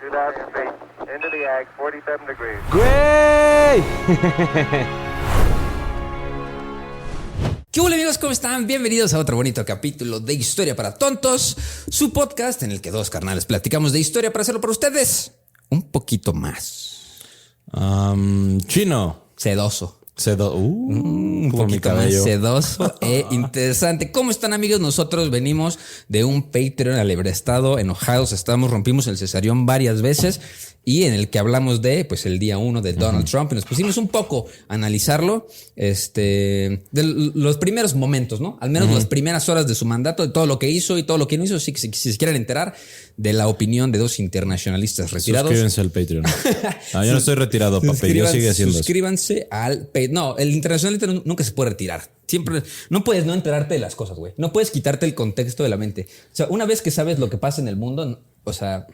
2000 feet. Into the ag, 47 degrees. ¡Güey! ¿Qué hola amigos? ¿Cómo están? Bienvenidos a otro bonito capítulo de Historia para Tontos, su podcast en el que dos carnales platicamos de historia para hacerlo para ustedes un poquito más Chino. sedoso. Un Un poquito más sedoso e interesante. ¿Cómo están amigos? Nosotros venimos de un Patreon alebrestado, enojados, rompimos el cesarión varias veces y en el que hablamos de, pues, el día 1 de Donald Trump y nos pusimos un poco a analizarlo, de los primeros momentos, ¿no? Al menos las primeras horas de su mandato, de todo lo que hizo y todo lo que no hizo. Si se quieren enterar de la opinión de dos internacionalistas retirados. Suscríbanse al Patreon. Yo no estoy retirado, papi. Yo sigue haciendo eso. Suscríbanse al Patreon. No, el internacionalista nunca se puede retirar. Siempre no puedes no enterarte de las cosas, güey. No puedes quitarte el contexto de la mente. O sea, una vez que sabes lo que pasa en el mundo, o sea,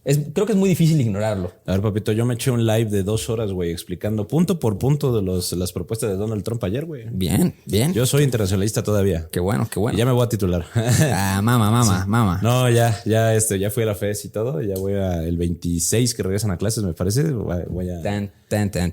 creo que es muy difícil ignorarlo. A ver, papito, yo me eché un live de 2 horas, güey, explicando punto por punto de las propuestas de Donald Trump ayer, güey. Bien. Yo soy internacionalista todavía. Qué bueno. Y ya me voy a titular. Mamá. No, ya fui a la FES y todo. Ya voy el 26 que regresan a clases, me parece.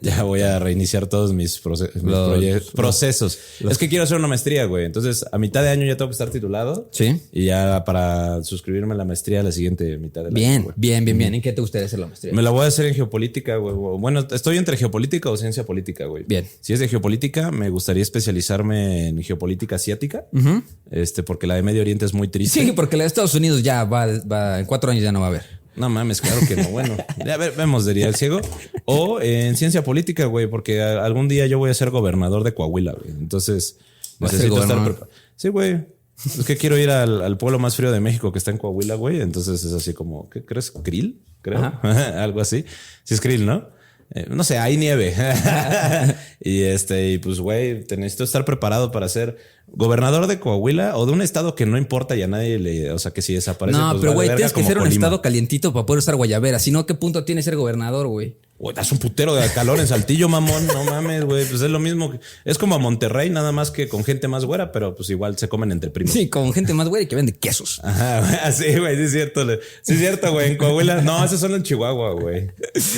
Ya voy a reiniciar todos mis procesos. Es que quiero hacer una maestría, güey. Entonces, a mitad de año ya tengo que estar titulado. Sí. Y ya para suscribirme a la maestría a la siguiente mitad del año, güey. Bien. ¿En qué te gustaría hacer la maestría? Me la voy a hacer en geopolítica, güey. Bueno, estoy entre geopolítica o ciencia política, güey. Bien. Si es de geopolítica, me gustaría especializarme en geopolítica asiática. Porque la de Medio Oriente es muy triste. Sí, porque la de Estados Unidos ya va en 4 años ya no va a haber. No mames, claro que no. Bueno, ya vemos, diría el ciego. O en ciencia política, güey, porque algún día yo voy a ser gobernador de Coahuila, güey. Entonces, necesito estar preparado. Sí, güey. Es que quiero ir al pueblo más frío de México que está en Coahuila, güey. Entonces es así como, ¿qué crees? ¿Krill? Creo. Algo así. Sí es Krill, ¿no? No sé, hay nieve. y pues, güey, necesito estar preparado para ser gobernador de Coahuila o de un estado que no importa y a nadie o sea, que si desaparece. No, pues pero güey, tienes que ser Colima. un estado calientito para poder usar guayabera. Si no, ¿qué punto tiene ser gobernador, güey? Güey, das un putero de calor en Saltillo, mamón. No mames, güey. Pues es lo mismo. Es como a Monterrey, nada más que con gente más güera, pero pues igual se comen entre primos. Sí, con gente más güera y que vende quesos. Ajá, güey. Así, güey. Sí es cierto. Sí es cierto, güey. En Coahuila. No, esos son en Chihuahua, güey.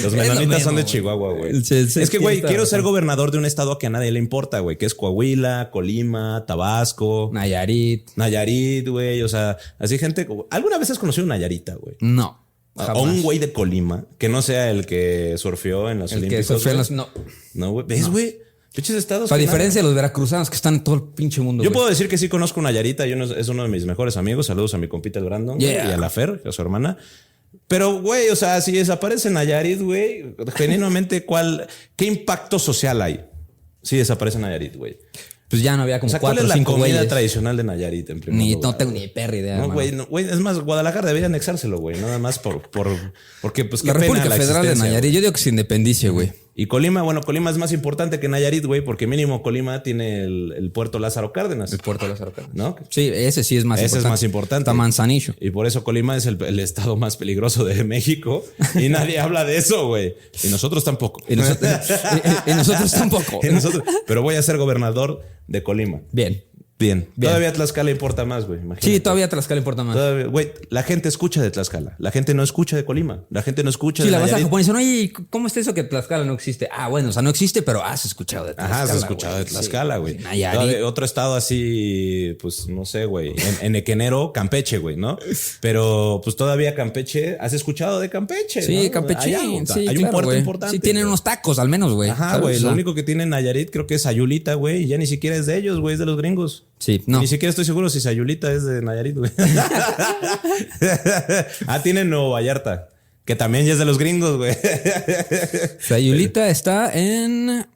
Los menonitas son de Chihuahua, güey. Es que, güey, quiero ser gobernador de un estado que a nadie le importa, güey. Que es Coahuila, Colima, Tabasco. Nayarit, güey. O sea, así gente. ¿Alguna vez has conocido una Nayarita, güey? No. Jamás. O un güey de Colima, que no sea el que surfeó en los Olímpicos. No, güey. ¿Ves, güey? Pinches estados. A diferencia de los veracruzanos que están en todo el pinche mundo. Yo puedo decir que sí conozco una Nayarita. Es uno de mis mejores amigos. Saludos a mi compita el Brandon y a la Fer, a su hermana. Pero, güey, o sea, si desaparece Nayarit, güey, genuinamente, ¿qué impacto social hay si desaparece Nayarit, güey? Pues ya no había como 4 o 5 ¿cuál es la comida güeyes tradicional de Nayarit en primer lugar? No tengo ni perra idea. No, güey. Es más, Guadalajara debería anexárselo, güey. Nada más porque, pues, la República Federal de Nayarit. Güey. Yo digo que se independice, güey. Y Colima, Colima es más importante que Nayarit, güey, porque mínimo Colima tiene el puerto Lázaro Cárdenas. El puerto Lázaro Cárdenas. ¿No? Sí, ese sí es más importante. Ese es más importante. Está Manzanillo. Y por eso Colima es el estado más peligroso de México. Y nadie habla de eso, güey. Y nosotros tampoco. Y nosotros tampoco. Pero voy a ser gobernador de Colima. Bien. Todavía Tlaxcala importa más, güey. Sí, todavía Tlaxcala importa más. Güey, la gente escucha de Tlaxcala. La gente no escucha de Colima. La gente no escucha de la Nayarit. vas a Japón y dicen, oye, ¿cómo está eso que Tlaxcala no existe? Bueno, o sea, no existe, pero has escuchado de Tlaxcala. Has escuchado de Tlaxcala, güey. Sí. Nayarit. Otro estado así, pues, no sé, güey. En Equenero, Campeche, güey, ¿no? Pero, pues, todavía Campeche. ¿Has escuchado de Campeche? Sí, ¿no? Campeche. Hay un puerto importante. Sí, tienen unos tacos, al menos, güey. Ajá, güey. Lo único que tiene Nayarit creo que es Sayulita, güey. Y ya ni siquiera es de ellos, güey. Es de los gringos. Sí, no. Ni siquiera estoy seguro si Sayulita es de Nayarit, güey. Tiene Nuevo Vallarta, que también ya es de los gringos, güey. Sayulita está en...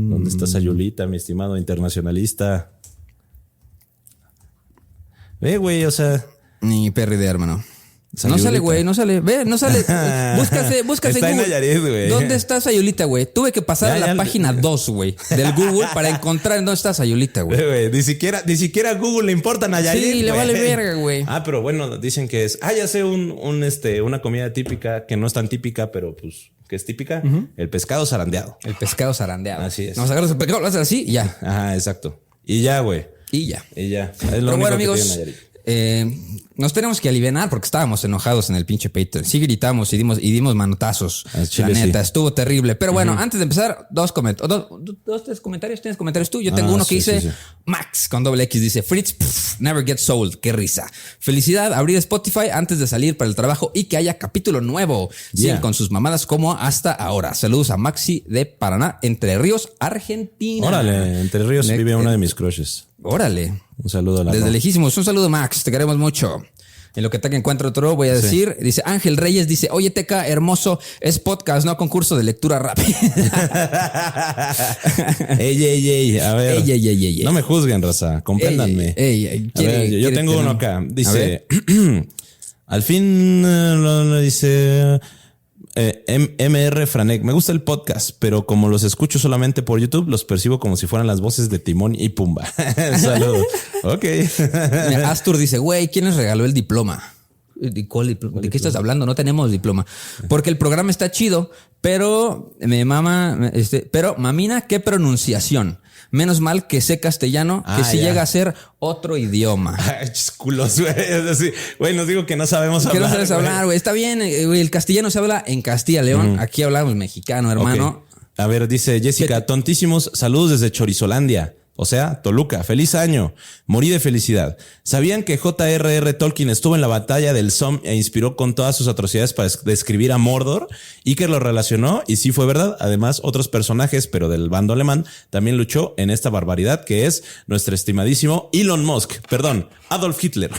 ¿Dónde está Sayulita, mi estimado internacionalista? Ve, güey, o sea... Ni perra idea, hermano. Sayulita. No sale, güey, no sale. Ve, no sale. Búscase está en Google. En Nayarit, güey. ¿Dónde está Sayulita, güey? Tuve que pasar a la página 2, güey, del Google para encontrar dónde está Sayulita, güey. Ni siquiera a Google le importa Nayarit. Sí, le vale verga, güey. Pero bueno, dicen que es... ya sé una comida típica que no es tan típica, pero pues... que es típica. El pescado zarandeado. El pescado zarandeado. Así es. Nos agarras el pescado, lo haces así y ya. Ajá, exacto. Y ya, güey. Y ya. Es lo Pero único bueno, que amigos, tiene Nayarit. nos tenemos que alivianar porque estábamos enojados en el pinche Patreon. Sí gritamos y dimos manotazos. La neta, estuvo terrible. Pero bueno, antes de empezar, tres comentarios. ¿Tienes comentarios tú? Yo tengo uno que dice Max con doble X. Dice Fritz, never gets old. Qué risa. Felicidad, abrir Spotify antes de salir para el trabajo y que haya capítulo nuevo. Sí, con sus mamadas como hasta ahora. Saludos a Maxi de Paraná, Entre Ríos, Argentina. Órale, Entre Ríos vive una de mis crushes. Órale. Un saludo a la desde lejísimos. Un saludo, Max. Te queremos mucho. En lo que Teca encuentra otro, voy a decir. Dice Ángel Reyes, dice, oye, Teca, hermoso, es podcast, no concurso de lectura rápida. Ey. A ver. Ey. No me juzguen, raza. Compréndanme. A ver, yo tengo uno acá. Dice, al fin, dice... MR Franek, me gusta el podcast, pero como los escucho solamente por YouTube, los percibo como si fueran las voces de Timón y Pumba. Saludos. Ok. Mira, Astur dice, güey, ¿quién les regaló el diploma? ¿Cuál diploma? ¿De qué estás hablando? No tenemos diploma. Porque el programa está chido, pero pero mamina, qué pronunciación. Menos mal que sé castellano, que si llega a ser otro idioma. Culos, güey. Güey, nos digo que no sabemos hablar. Que no sabes hablar, güey. Está bien, güey. El castellano se habla en Castilla León. Aquí hablamos mexicano, hermano. Okay. A ver, dice Jessica, tontísimos, saludos desde Chorizolandia. O sea, Toluca, feliz año. Morí de felicidad. ¿Sabían que J.R.R. Tolkien estuvo en la batalla del Somme e inspiró con todas sus atrocidades para describir a Mordor? Iker lo relacionó y sí fue verdad. Además, otros personajes, pero del bando alemán, también luchó en esta barbaridad que es nuestro estimadísimo Elon Musk. Perdón, Adolf Hitler.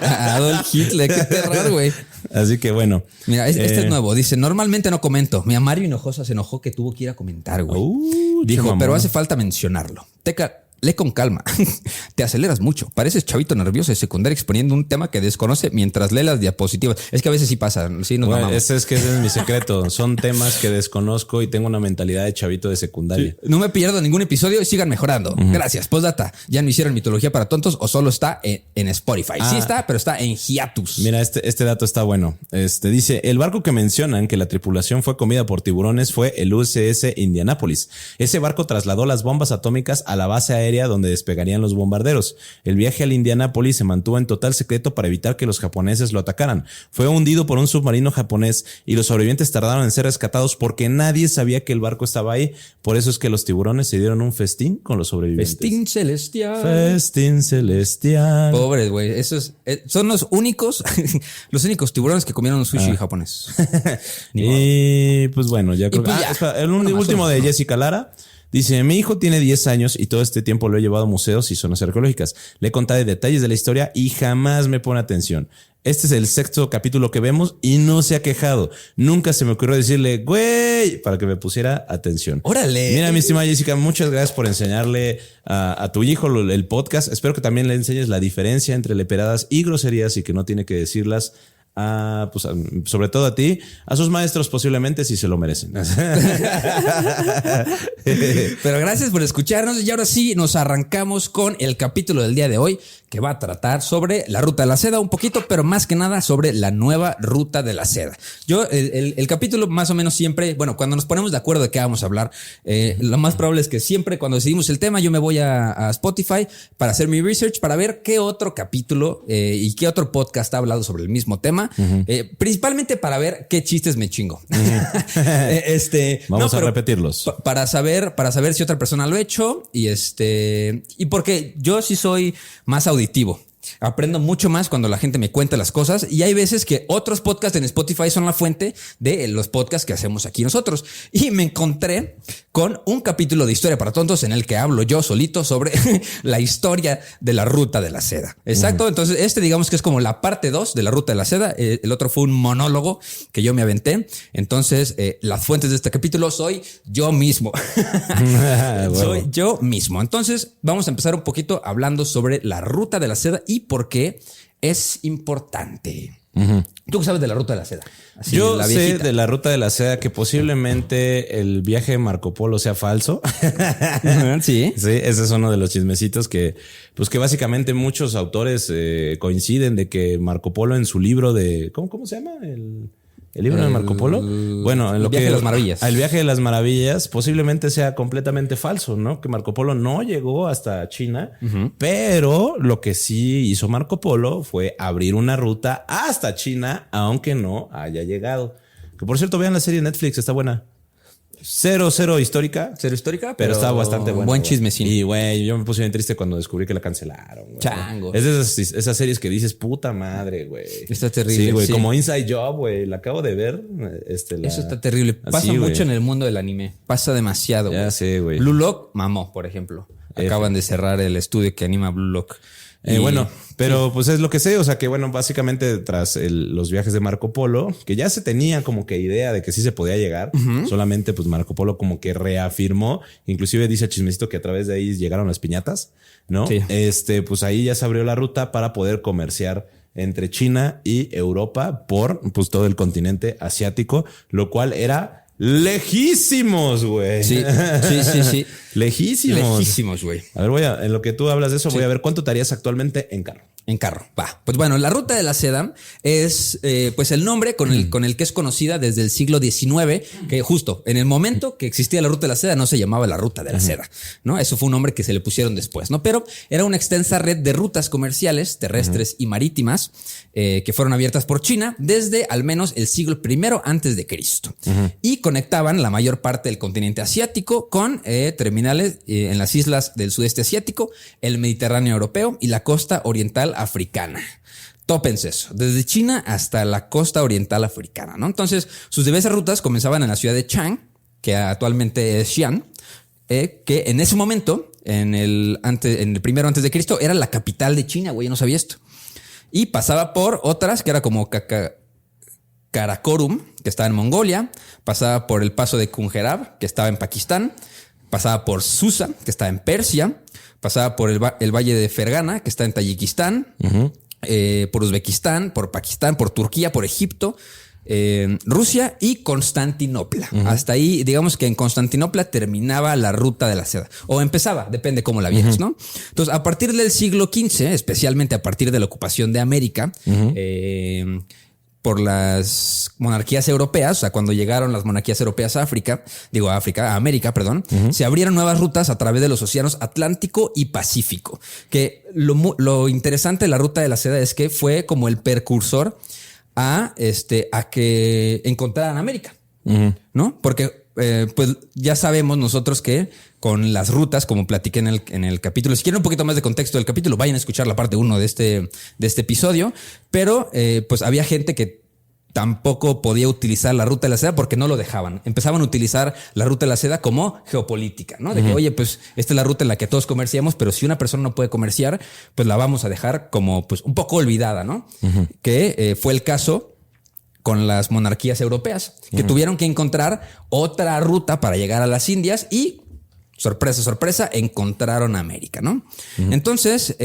Adolf Hitler, qué terror, güey. Así que bueno. Mira, este es nuevo. Dice, normalmente no comento. Mi Mario Hinojosa se enojó que tuvo que ir a comentar, güey. Dijo, pero hace falta mencionarlo. Teca, lee con calma. Te aceleras mucho. Pareces chavito nervioso de secundaria exponiendo un tema que desconoce mientras lee las diapositivas. Es que a veces sí pasa. Sí, nos mamamos. Ese es mi secreto. Son temas que desconozco y tengo una mentalidad de chavito de secundaria. Sí. No me pierdo ningún episodio y sigan mejorando. Gracias. Postdata. ¿Ya no hicieron Mitología para Tontos o solo está en Spotify? Sí está, pero está en hiatus. Mira, este dato está bueno. Dice, el barco que mencionan que la tripulación fue comida por tiburones fue el USS Indianapolis. Ese barco trasladó las bombas atómicas a la base aérea donde despegarían los bombarderos. El viaje al Indianápolis se mantuvo en total secreto para evitar que los japoneses lo atacaran. Fue hundido por un submarino japonés y los sobrevivientes tardaron en ser rescatados porque nadie sabía que el barco estaba ahí. Por eso es que los tiburones se dieron un festín con los sobrevivientes. Festín celestial. Festín celestial. Pobres, güey. Esos son los únicos tiburones que comieron sushi japonés. Y pues bueno, ya creo que... el último de Jessica Lara. Dice, mi hijo tiene 10 años y todo este tiempo lo he llevado a museos y zonas arqueológicas. Le he contado detalles de la historia y jamás me pone atención. Este es el 6º capítulo que vemos y no se ha quejado. Nunca se me ocurrió decirle, güey, para que me pusiera atención. ¡Órale! Mira, mi estimada Jessica, muchas gracias por enseñarle a tu hijo el podcast. Espero que también le enseñes la diferencia entre leperadas y groserías y que no tiene que decirlas. Sobre todo a ti, a sus maestros posiblemente si se lo merecen. Pero gracias por escucharnos y ahora sí nos arrancamos con el capítulo del día de hoy que va a tratar sobre la ruta de la seda un poquito, pero más que nada sobre la nueva ruta de la seda. Yo el capítulo más o menos siempre, bueno, cuando nos ponemos de acuerdo de qué vamos a hablar, lo más probable es que siempre cuando decidimos el tema yo me voy a Spotify para hacer mi research para ver qué otro capítulo y qué otro podcast ha hablado sobre el mismo tema. Principalmente para ver qué chistes me chingo. Vamos a repetirlos. Para saber si otra persona lo ha hecho y porque yo sí soy más auditivo. Aprendo mucho más cuando la gente me cuenta las cosas y hay veces que otros podcasts en Spotify son la fuente de los podcasts que hacemos aquí nosotros. Y me encontré con un capítulo de Historia para Tontos en el que hablo yo solito sobre la historia de la ruta de la seda. Exacto. Entonces digamos que es como la parte 2 de la ruta de la seda. El otro fue un monólogo que yo me aventé. Entonces las fuentes de este capítulo soy yo mismo. Soy yo mismo. Entonces vamos a empezar un poquito hablando sobre la ruta de la seda y por qué es importante. ¿Tú qué sabes de la ruta de la seda? Así, yo sé de la ruta de la seda que posiblemente el viaje de Marco Polo sea falso. Sí. Sí, ese es uno de los chismecitos que básicamente muchos autores coinciden de que Marco Polo en su libro de... ¿Cómo se llama? ¿El libro de Marco Polo? Bueno, en lo El viaje de las maravillas. El viaje de las maravillas posiblemente sea completamente falso, ¿no? Que Marco Polo no llegó hasta China, pero lo que sí hizo Marco Polo fue abrir una ruta hasta China, aunque no haya llegado. Que por cierto, vean la serie de Netflix, está buena. Cero histórica. Cero histórica, pero está bastante buena. Buen chismecín. Y, güey, yo me puse bien triste cuando descubrí que la cancelaron. Güey. Chango. Es de esas series que dices, puta madre, güey. Está terrible. Sí, güey, como Inside Job, güey. La acabo de ver. Eso está terrible. Pasa mucho en el mundo del anime. Pasa demasiado, güey. Ya sé, güey. Blue Lock mamó, por ejemplo. Acaban de cerrar el estudio que anima Blue Lock. Bueno, pero pues es lo que sé. O sea que, bueno, básicamente tras los viajes de Marco Polo, que ya se tenía como que idea de que sí se podía llegar, solamente pues Marco Polo como que reafirmó, inclusive dice Chismecito que a través de ahí llegaron las piñatas, ¿no? Sí. Pues ahí ya se abrió la ruta para poder comerciar entre China y Europa por pues todo el continente asiático, lo cual era lejísimos, güey. Sí. Lejísimos, güey. A ver, en lo que tú hablas de eso, voy a ver cuánto te harías actualmente en carro. En carro, va. Pues bueno, la ruta de la seda es pues el nombre con el que es conocida desde el siglo XIX, que justo en el momento que existía la ruta de la seda no se llamaba la ruta de la seda, ¿no? Eso fue un nombre que se le pusieron después, ¿no? Pero era una extensa red de rutas comerciales, terrestres y marítimas que fueron abiertas por China desde al menos el siglo I antes de Cristo y conectaban la mayor parte del continente asiático con terminales en las islas del sudeste asiático, el Mediterráneo europeo y la costa oriental africana. Tópense eso, desde China hasta la costa oriental africana, ¿no? Entonces, sus diversas rutas comenzaban en la ciudad de Chang, que actualmente es Xi'an, que en ese momento, en el primero antes de Cristo, era la capital de China, güey, yo no sabía esto. Y pasaba por otras, que era como Karakorum, que estaba en Mongolia, pasaba por el paso de Kunjerab, que estaba en Pakistán, pasaba por Susa, que está en Persia, pasaba por el valle de Fergana, que está en Tayikistán, por Uzbekistán, por Pakistán, por Turquía, por Egipto, Rusia y Constantinopla. Hasta ahí, digamos que en Constantinopla terminaba la ruta de la seda. O empezaba, depende cómo la vieras, ¿no? Entonces, a partir del siglo XV, especialmente a partir de la ocupación de América, por las monarquías europeas, o sea, cuando llegaron las monarquías europeas a América, se abrieron nuevas rutas a través de los océanos Atlántico y Pacífico. Que lo interesante de la ruta de la seda es que fue como el precursor a que encontraran América, ¿no? Porque pues ya sabemos nosotros que con las rutas, como platiqué en el capítulo, si quieren un poquito más de contexto del capítulo, vayan a escuchar la parte 1 de este episodio, pero pues había gente que tampoco podía utilizar la ruta de la seda porque no lo dejaban. Empezaban a utilizar la ruta de la seda como geopolítica, ¿no? De que, oye, pues esta es la ruta en la que todos comerciamos, pero si una persona no puede comerciar, pues la vamos a dejar como pues un poco olvidada, ¿no? Que fue el caso con las monarquías europeas, que tuvieron que encontrar otra ruta para llegar a las Indias y, sorpresa, sorpresa, encontraron América, ¿no? Entonces,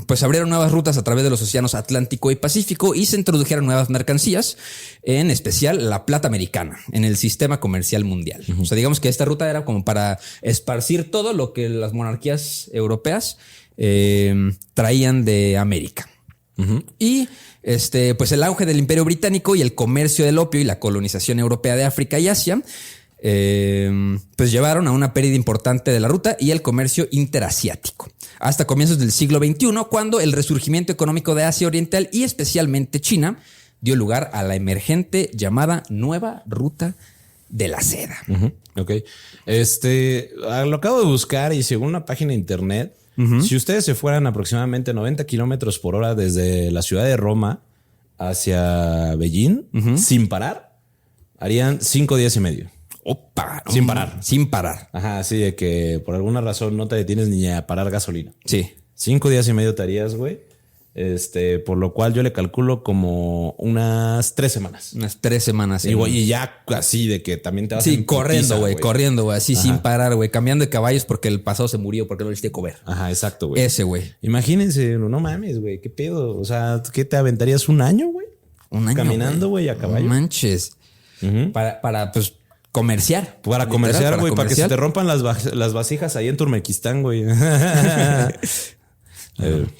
pues abrieron nuevas rutas a través de los océanos Atlántico y Pacífico y se introdujeron nuevas mercancías, en especial la plata americana, en el sistema comercial mundial. O sea, digamos que esta ruta era como para esparcir todo lo que las monarquías europeas traían de América. Y pues el auge del Imperio Británico y el comercio del opio y la colonización europea de África y Asia pues llevaron a una pérdida importante de la ruta y el comercio interasiático hasta comienzos del siglo XXI, cuando el resurgimiento económico de Asia Oriental y especialmente China dio lugar a la emergente llamada Nueva Ruta de la Seda. Ok. Lo acabo de buscar y según una página de internet, si ustedes se fueran aproximadamente 90 kilómetros por hora desde la ciudad de Roma hacia Beijing, sin parar, harían 5 días y medio. Opa, sin parar. Sin parar. Ajá, sí, de que por alguna razón no te detienes ni a parar gasolina. Sí. 5 días y medio te harías, güey. Por lo cual yo le calculo como unas 3 semanas. Unas 3 semanas. Y ya así de que también te vas a corriendo, güey. Así sin parar, güey. Cambiando de caballos porque el pasado se murió, porque no le hiciste comer. Ajá, exacto, güey. Ese, güey. Imagínense, no mames, güey. ¿Qué pedo? O sea, ¿qué te aventarías un año, güey? Un año. Caminando, güey, a caballo. No manches. Para, pues, comerciar. Para comerciar, güey. Para que se te rompan las vasijas ahí en Turmequistán, güey.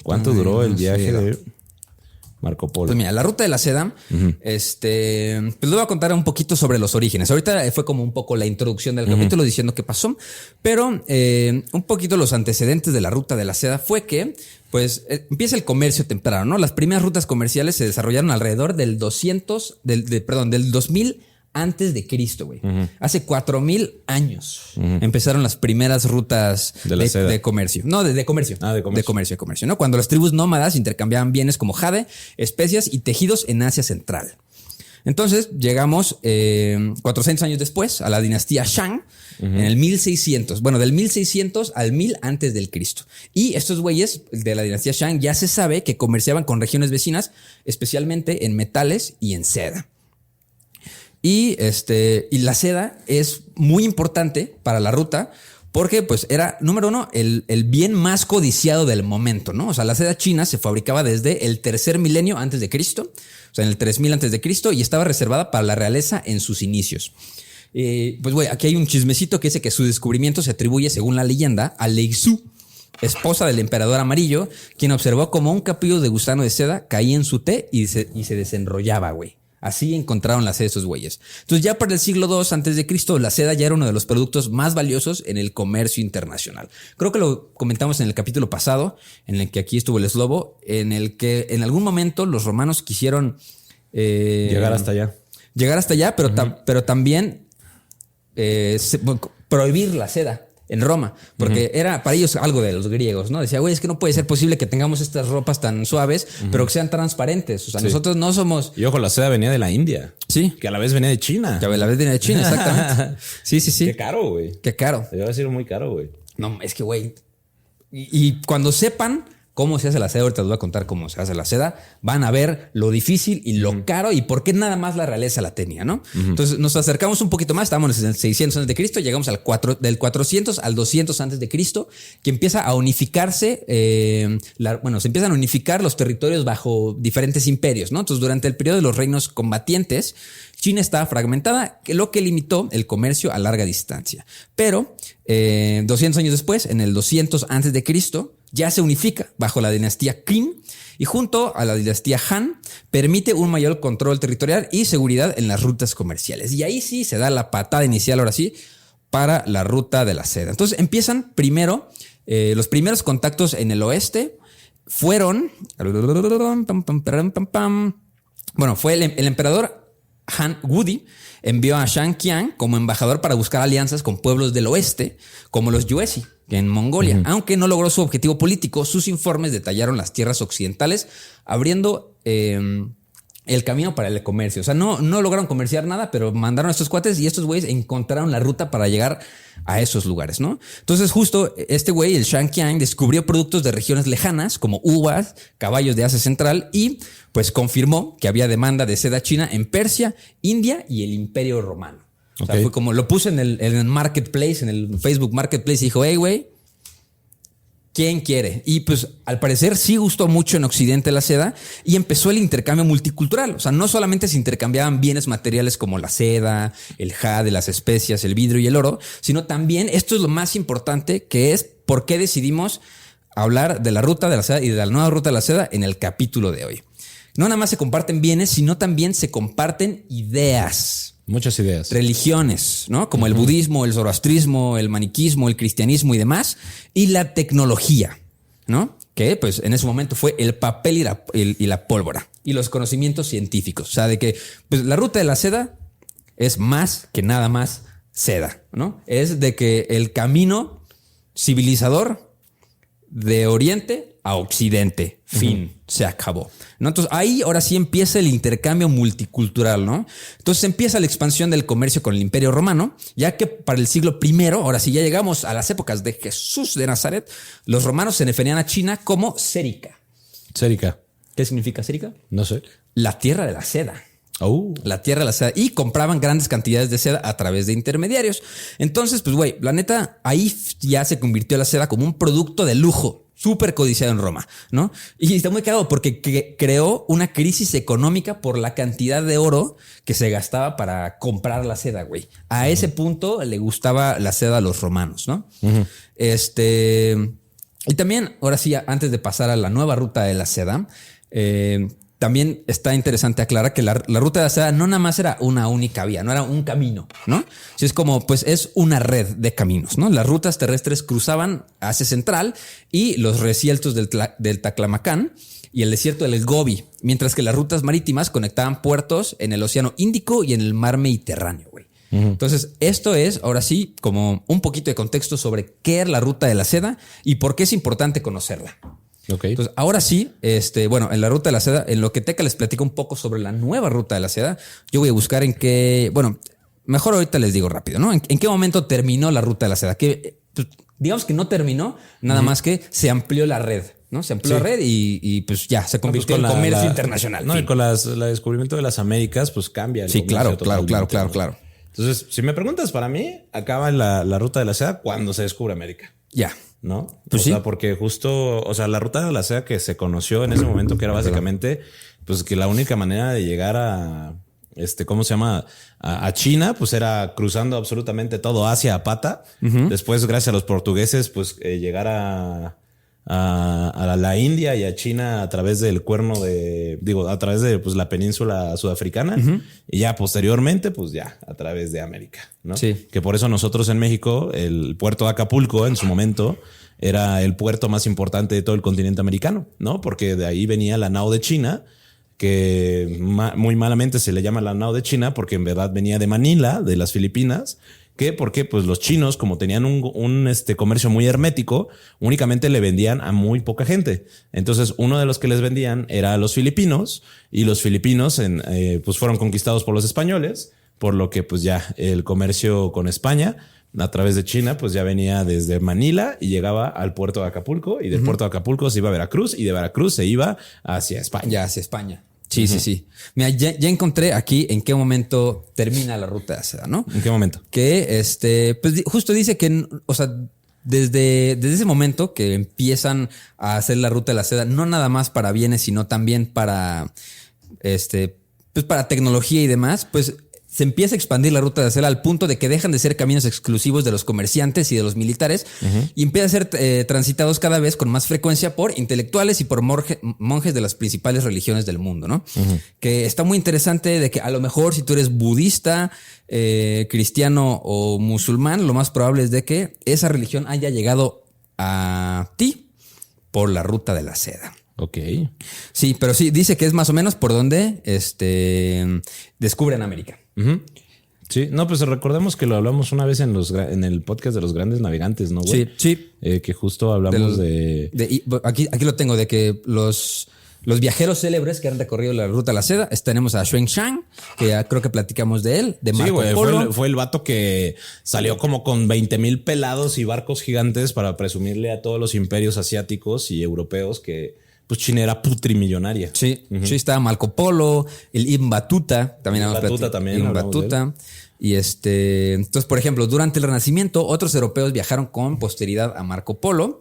¿Cuánto duró el viaje? Marco Polo. Pues mira, la ruta de la seda, pues le voy a contar un poquito sobre los orígenes. Ahorita fue como un poco la introducción del capítulo diciendo qué pasó, pero un poquito los antecedentes de la ruta de la seda fue que pues empieza el comercio temprano, ¿no? Las primeras rutas comerciales se desarrollaron alrededor del 2000 antes de Cristo, güey. Hace 4,000 años empezaron las primeras rutas de comercio. No, de comercio. De comercio, ¿no? Cuando las tribus nómadas intercambiaban bienes como jade, especias y tejidos en Asia Central. Entonces llegamos 400 años después a la dinastía Shang en el 1600. Bueno, del 1600 al 1000 antes del Cristo. Y estos güeyes de la dinastía Shang ya se sabe que comerciaban con regiones vecinas, especialmente en metales y en seda. Y la seda es muy importante para la ruta porque pues era, número uno, el bien más codiciado del momento, ¿no? O sea, la seda china se fabricaba desde el 3er milenio antes de Cristo, o sea, en el 3000 antes de Cristo, y estaba reservada para la realeza en sus inicios. Pues güey, aquí hay un chismecito que dice que su descubrimiento se atribuye, según la leyenda, a Lei Su, esposa del emperador amarillo, quien observó como un capullo de gusano de seda caía en su té y se desenrollaba, güey. Así encontraron la seda de esos güeyes. Entonces ya para el siglo II antes de Cristo, la seda ya era uno de los productos más valiosos en el comercio internacional. Creo que lo comentamos en el capítulo pasado, en el que aquí estuvo el Slobo, en el que en algún momento los romanos quisieron llegar hasta allá. Pero también prohibir la seda en Roma, porque era para ellos algo de los griegos, ¿no? Decía, güey, es que no puede ser posible que tengamos estas ropas tan suaves, pero que sean transparentes. O sea, nosotros no somos... Y ojo, la seda venía de la India. Sí. Que a la vez venía de China. Que a la vez venía de China, exactamente. Sí. Qué caro, güey. Qué caro. Te iba a decir muy caro, güey. No, es que, güey. Y cuando sepan cómo se hace la seda, ahorita les voy a contar cómo se hace la seda, van a ver lo difícil y lo caro y por qué nada más la realeza la tenía, ¿no? Entonces nos acercamos un poquito más, estábamos en el 600 antes de Cristo, llegamos del 400 al 200 antes de Cristo, que empieza a unificarse, se empiezan a unificar los territorios bajo diferentes imperios, ¿no? Entonces durante el periodo de los reinos combatientes, China estaba fragmentada, lo que limitó el comercio a larga distancia. Pero 200 años después, en el 200 antes de Cristo, ya se unifica bajo la dinastía Qin y junto a la dinastía Han permite un mayor control territorial y seguridad en las rutas comerciales. Y ahí sí se da la patada inicial, ahora sí, para la ruta de la seda. Entonces empiezan primero, los primeros contactos en el oeste fueron... Bueno, fue el emperador Han Wudi envió a Shang Qiang como embajador para buscar alianzas con pueblos del oeste, como los Yuezhi, en Mongolia. Aunque no logró su objetivo político, sus informes detallaron las tierras occidentales, abriendo el camino para el comercio. O sea, no lograron comerciar nada, pero mandaron a estos cuates y estos güeyes encontraron la ruta para llegar a esos lugares, ¿no? Entonces justo este güey, el Shang Qiang, descubrió productos de regiones lejanas como uvas, caballos de Asia Central y pues confirmó que había demanda de seda china en Persia, India y el Imperio Romano. O sea, fue como lo puso en el marketplace, en el Facebook Marketplace y dijo, hey, güey, ¿quién quiere? Y pues al parecer sí gustó mucho en Occidente la seda y empezó el intercambio multicultural. O sea, no solamente se intercambiaban bienes materiales como la seda, el jade, las especias, el vidrio y el oro, sino también, esto es lo más importante, que es por qué decidimos hablar de la ruta de la seda y de la nueva ruta de la seda en el capítulo de hoy. No nada más se comparten bienes, sino también se comparten ideas. Muchas ideas. Religiones, ¿no? Como el budismo, el zoroastrismo, el maniquismo, el cristianismo y demás. Y la tecnología, ¿no? Que pues en ese momento fue el papel y la pólvora. Y los conocimientos científicos. O sea, de que pues, la ruta de la seda es más que nada más seda, ¿no? Es de que el camino civilizador de Oriente a Occidente. Fin. Se acabó, ¿no? Entonces ahí ahora sí empieza el intercambio multicultural, ¿no? Entonces empieza la expansión del comercio con el Imperio Romano, ya que para el siglo I, ahora sí ya llegamos a las épocas de Jesús de Nazaret, los romanos se referían a China como Cérica. Cérica. ¿Qué significa Cérica? No sé. La tierra de la seda. La tierra de la seda. Y compraban grandes cantidades de seda a través de intermediarios. Entonces, pues, güey, la neta, ahí ya se convirtió la seda como un producto de lujo. Súper codiciado en Roma, ¿no? Y está muy cagado porque creó una crisis económica por la cantidad de oro que se gastaba para comprar la seda, güey. A ese punto le gustaba la seda a los romanos, ¿no? Y también, ahora sí, antes de pasar a la nueva ruta de la seda, también está interesante aclarar que la ruta de la seda no nada más era una única vía, no era un camino, ¿no? Sí, es como, pues es una red de caminos, ¿no? Las rutas terrestres cruzaban Asia Central y los desiertos del Taklamakan y el desierto del Gobi, mientras que las rutas marítimas conectaban puertos en el Océano Índico y en el Mar Mediterráneo, güey. Entonces, esto es, ahora sí, como un poquito de contexto sobre qué es la ruta de la seda y por qué es importante conocerla. Okay. Entonces, ahora sí, bueno, en la ruta de la seda, en lo que Teca les platica un poco sobre la nueva ruta de la seda, yo voy a buscar en qué, bueno, mejor ahorita les digo rápido, ¿no? ¿En qué momento terminó la ruta de la seda? Que, pues, digamos que no terminó, nada más que se amplió la red, ¿no? Se amplió la red y pues ya se convirtió en comercio internacional. No, y con el descubrimiento de las Américas, pues cambia. Sí, claro. Entonces, si me preguntas, para mí, acaba la ruta de la seda cuando se descubre América. Ya. ¿No? Pues o sea, porque justo, o sea, la ruta de la seda que se conoció en ese momento, que era básicamente, pues que la única manera de llegar a, ¿cómo se llama? A China, pues era cruzando absolutamente todo Asia a pata. Después, gracias a los portugueses, pues llegar a la India y a China a través del a través de pues, la península sudafricana y ya posteriormente, pues ya a través de América, ¿no? Sí. Que por eso nosotros en México, el puerto de Acapulco en su momento era el puerto más importante de todo el continente americano, ¿no? Porque de ahí venía la nao de China, que muy malamente se le llama la nao de China porque en verdad venía de Manila, de las Filipinas. ¿Qué? Porque pues los chinos, como tenían un comercio muy hermético, únicamente le vendían a muy poca gente. Entonces, uno de los que les vendían era a los filipinos y los filipinos pues fueron conquistados por los españoles, por lo que pues ya el comercio con España a través de China pues ya venía desde Manila y llegaba al puerto de Acapulco y del puerto de Acapulco se iba a Veracruz y de Veracruz se iba hacia España. Ya, hacia España. Sí, sí. Mira, ya encontré aquí en qué momento termina la ruta de la seda, ¿no? ¿En qué momento? Que pues justo dice que, o sea, desde ese momento que empiezan a hacer la ruta de la seda, no nada más para bienes, sino también para, pues para tecnología y demás, pues se empieza a expandir la ruta de la seda al punto de que dejan de ser caminos exclusivos de los comerciantes y de los militares y empiezan a ser transitados cada vez con más frecuencia por intelectuales y por monjes de las principales religiones del mundo, ¿no? Que está muy interesante de que a lo mejor si tú eres budista, cristiano o musulmán, lo más probable es de que esa religión haya llegado a ti por la ruta de la seda. Ok. Sí, pero sí, dice que es más o menos por donde descubren América. Sí, no, pues recordemos que lo hablamos una vez en el podcast de los grandes navegantes, ¿no, güey? Sí. Que justo hablamos aquí lo tengo, de que los viajeros célebres que han recorrido la ruta de la seda, tenemos a Xuanzang, que ya creo que platicamos de él, de Marco Polo. Fue el vato que salió como con 20,000 pelados y barcos gigantes para presumirle a todos los imperios asiáticos y europeos que pues China era putrimillonaria. Sí, sí, estaba Marco Polo, el Ibn Battuta, también Ibn Battuta también. Ibn Battuta. Y entonces, por ejemplo, durante el Renacimiento, otros europeos viajaron con posteridad a Marco Polo,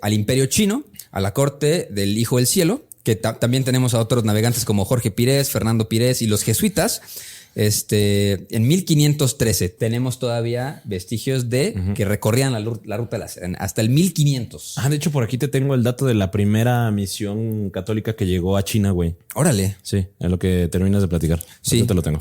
al Imperio Chino, a la corte del Hijo del Cielo, que también tenemos a otros navegantes como Jorge Pires, Fernando Pires y los jesuitas. En 1513 tenemos todavía vestigios de que recorrían la ruta de la seda, hasta el 1500. De hecho, por aquí te tengo el dato de la primera misión católica que llegó a China, güey. Órale. Sí, es lo que terminas de platicar. Sí, yo te lo tengo.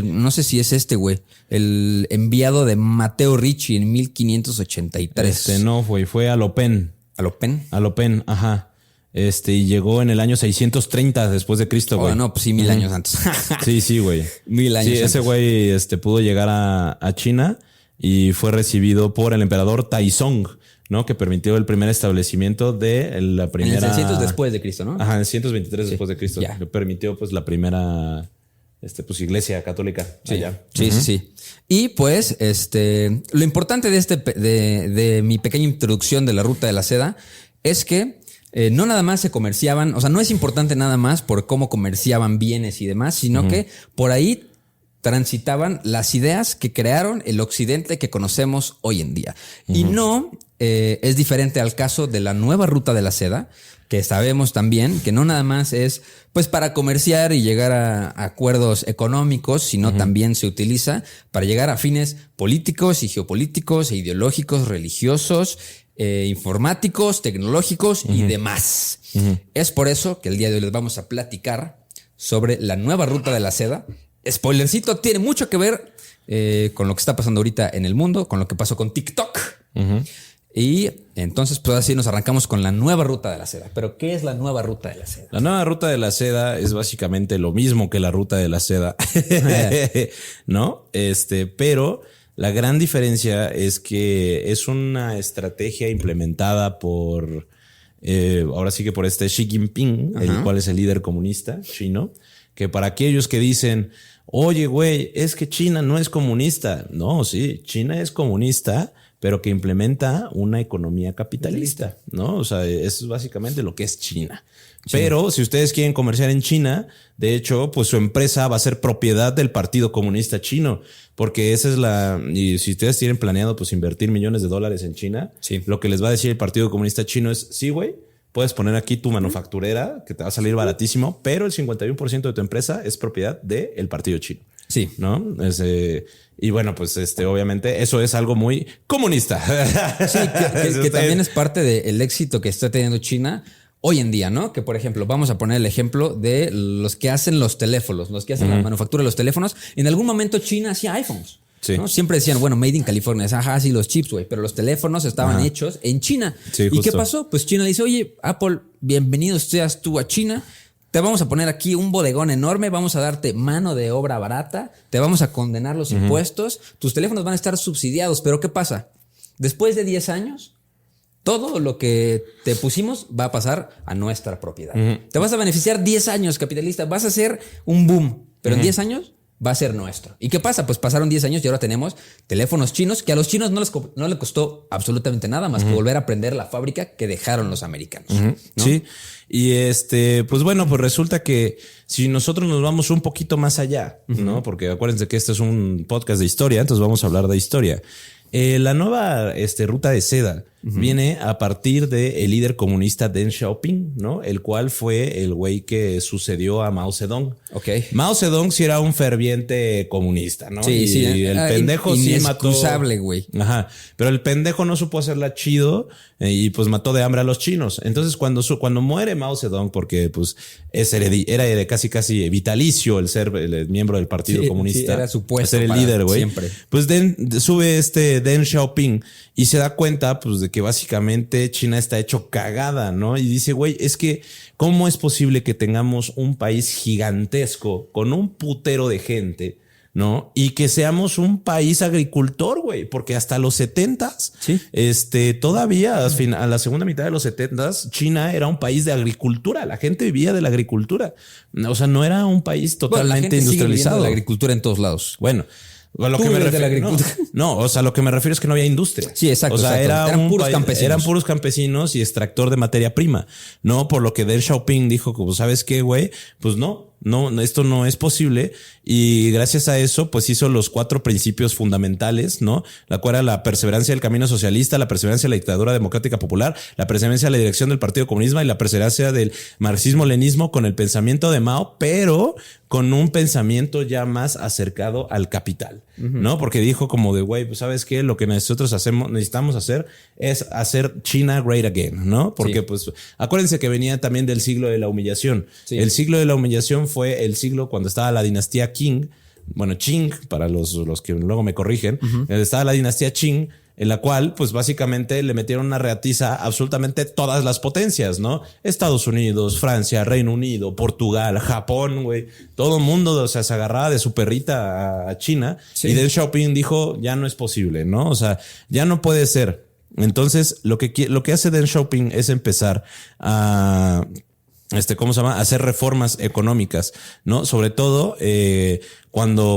No sé si es güey. El enviado de Mateo Ricci en 1583. No, güey, fue a Lopen. ¿A Lopen? A Lopen, ajá. Y llegó en el año 630 después de Cristo, güey. No, pues sí, 1000 años antes. Sí, güey. 1000 años antes. Ese güey pudo llegar a China y fue recibido por el emperador Taizong, ¿no? Que permitió el primer establecimiento de la primera... En el 600 después de Cristo, ¿no? Ajá, en el 623 después de Cristo. Ya. Que permitió, pues, la primera... pues iglesia católica. Sí, allá. Sí. Y pues, lo importante de mi pequeña introducción de la ruta de la seda es que no nada más se comerciaban, o sea, no es importante nada más por cómo comerciaban bienes y demás, sino que por ahí transitaban las ideas que crearon el occidente que conocemos hoy en día. Y no es diferente al caso de la nueva ruta de la seda, que sabemos también que no nada más es pues para comerciar y llegar a acuerdos económicos, sino también se utiliza para llegar a fines políticos y geopolíticos e ideológicos, religiosos informáticos, tecnológicos y demás. Es por eso que el día de hoy les vamos a platicar sobre la nueva ruta de la seda. Spoilercito, tiene mucho que ver con lo que está pasando ahorita en el mundo, con lo que pasó con TikTok. Y entonces, pues así nos arrancamos con la nueva ruta de la seda. ¿Pero qué es la nueva ruta de la seda? La nueva ruta de la seda es básicamente lo mismo que la ruta de la seda, ¿no? Pero la gran diferencia es que es una estrategia implementada por, ahora sí que por Xi Jinping, el cual es el líder comunista chino, que para aquellos que dicen, oye, güey, es que China no es comunista. No, sí, China es comunista, pero que implementa una economía capitalista, ¿no? O sea, eso es básicamente lo que es China. Sí. Pero si ustedes quieren comerciar en China, de hecho, pues su empresa va a ser propiedad del Partido Comunista Chino, porque esa es y si ustedes tienen planeado pues invertir millones de dólares en China, lo que les va a decir el Partido Comunista Chino es, sí, güey, puedes poner aquí tu manufacturera, que te va a salir baratísimo, pero el 51% de tu empresa es propiedad del Partido Chino. Sí. ¿No? Y bueno, pues obviamente eso es algo muy comunista. Sí, que también es parte del éxito que está teniendo China hoy en día, ¿no? Que por ejemplo, vamos a poner el ejemplo de los que hacen los teléfonos, los que hacen la manufactura de los teléfonos. En algún momento China hacía iPhones. Sí. ¿No? Siempre decían, bueno, made in California. Ajá, sí, los chips, güey. Pero los teléfonos estaban hechos en China. Sí, ¿y qué pasó? Pues China le dice, oye, Apple, bienvenido seas tú a China. Te vamos a poner aquí un bodegón enorme, vamos a darte mano de obra barata, te vamos a condenar los impuestos, tus teléfonos van a estar subsidiados. Pero ¿qué pasa? Después de 10 años, todo lo que te pusimos va a pasar a nuestra propiedad. Te vas a beneficiar 10 años, capitalista, vas a hacer un boom, pero en 10 años va a ser nuestro. ¿Y qué pasa? Pues pasaron 10 años y ahora tenemos teléfonos chinos que a los chinos no les costó absolutamente nada más que volver a aprender la fábrica que dejaron los americanos. ¿No? Sí. Y pues bueno, pues resulta que si nosotros nos vamos un poquito más allá, ¿no? Porque acuérdense que este es un podcast de historia, entonces vamos a hablar de historia. La nueva ruta de seda viene a partir del líder comunista Deng Xiaoping, ¿no? El cual fue el güey que sucedió a Mao Zedong. Okay. Mao Zedong sí era un ferviente comunista, ¿no? Sí, y sí. El pendejo sí mató. Inexcusable, güey. Ajá. Pero el pendejo no supo hacerla chido y pues mató de hambre a los chinos. Entonces cuando muere Mao Zedong, porque pues era casi vitalicio el ser el miembro del Partido Comunista. Sí, era su puesto ser el líder, güey. Siempre. Pues sube Deng Xiaoping y se da cuenta pues de que básicamente China está hecho cagada, ¿no? Y dice, güey, es que ¿cómo es posible que tengamos un país gigantesco con un putero de gente, ¿no? Y que seamos un país agricultor, güey, porque hasta los 70s, todavía a la segunda mitad de los 70s, China era un país de agricultura. La gente vivía de la agricultura. O sea, no era un país totalmente industrializado. Sigue la agricultura en todos lados. Bueno, a lo que me refiero, o sea, lo que me refiero es que no había industria. Sí, exacto. O sea, eran puros campesinos. Eran puros campesinos y extractor de materia prima, ¿no? Por lo que Deng Xiaoping dijo, como, ¿sabes qué, güey? Pues no, esto no es posible. Y gracias a eso, pues hizo los 4 principios fundamentales, ¿no? La cual era la perseverancia del camino socialista, la perseverancia de la dictadura democrática popular, la perseverancia de la dirección del Partido Comunismo y la perseverancia del marxismo-leninismo con el pensamiento de Mao, pero con un pensamiento ya más acercado al capital, ¿no? Porque dijo como de, güey, pues ¿sabes qué? Lo que nosotros necesitamos hacer es hacer China great again, ¿no? Porque pues acuérdense que venía también del siglo de la humillación. Sí. El siglo de la humillación fue el siglo cuando estaba la dinastía Qing, bueno, Qing, para los que luego me corrigen, estaba la dinastía Qing, en la cual, pues básicamente le metieron una reatiza a absolutamente todas las potencias, ¿no? Estados Unidos, Francia, Reino Unido, Portugal, Japón, güey. Todo el mundo, o sea, se agarraba de su perrita a China. Sí. Y Deng Xiaoping dijo, ya no es posible, ¿no? O sea, ya no puede ser. Entonces, lo que hace Deng Xiaoping es empezar a hacer reformas económicas, ¿no? Sobre todo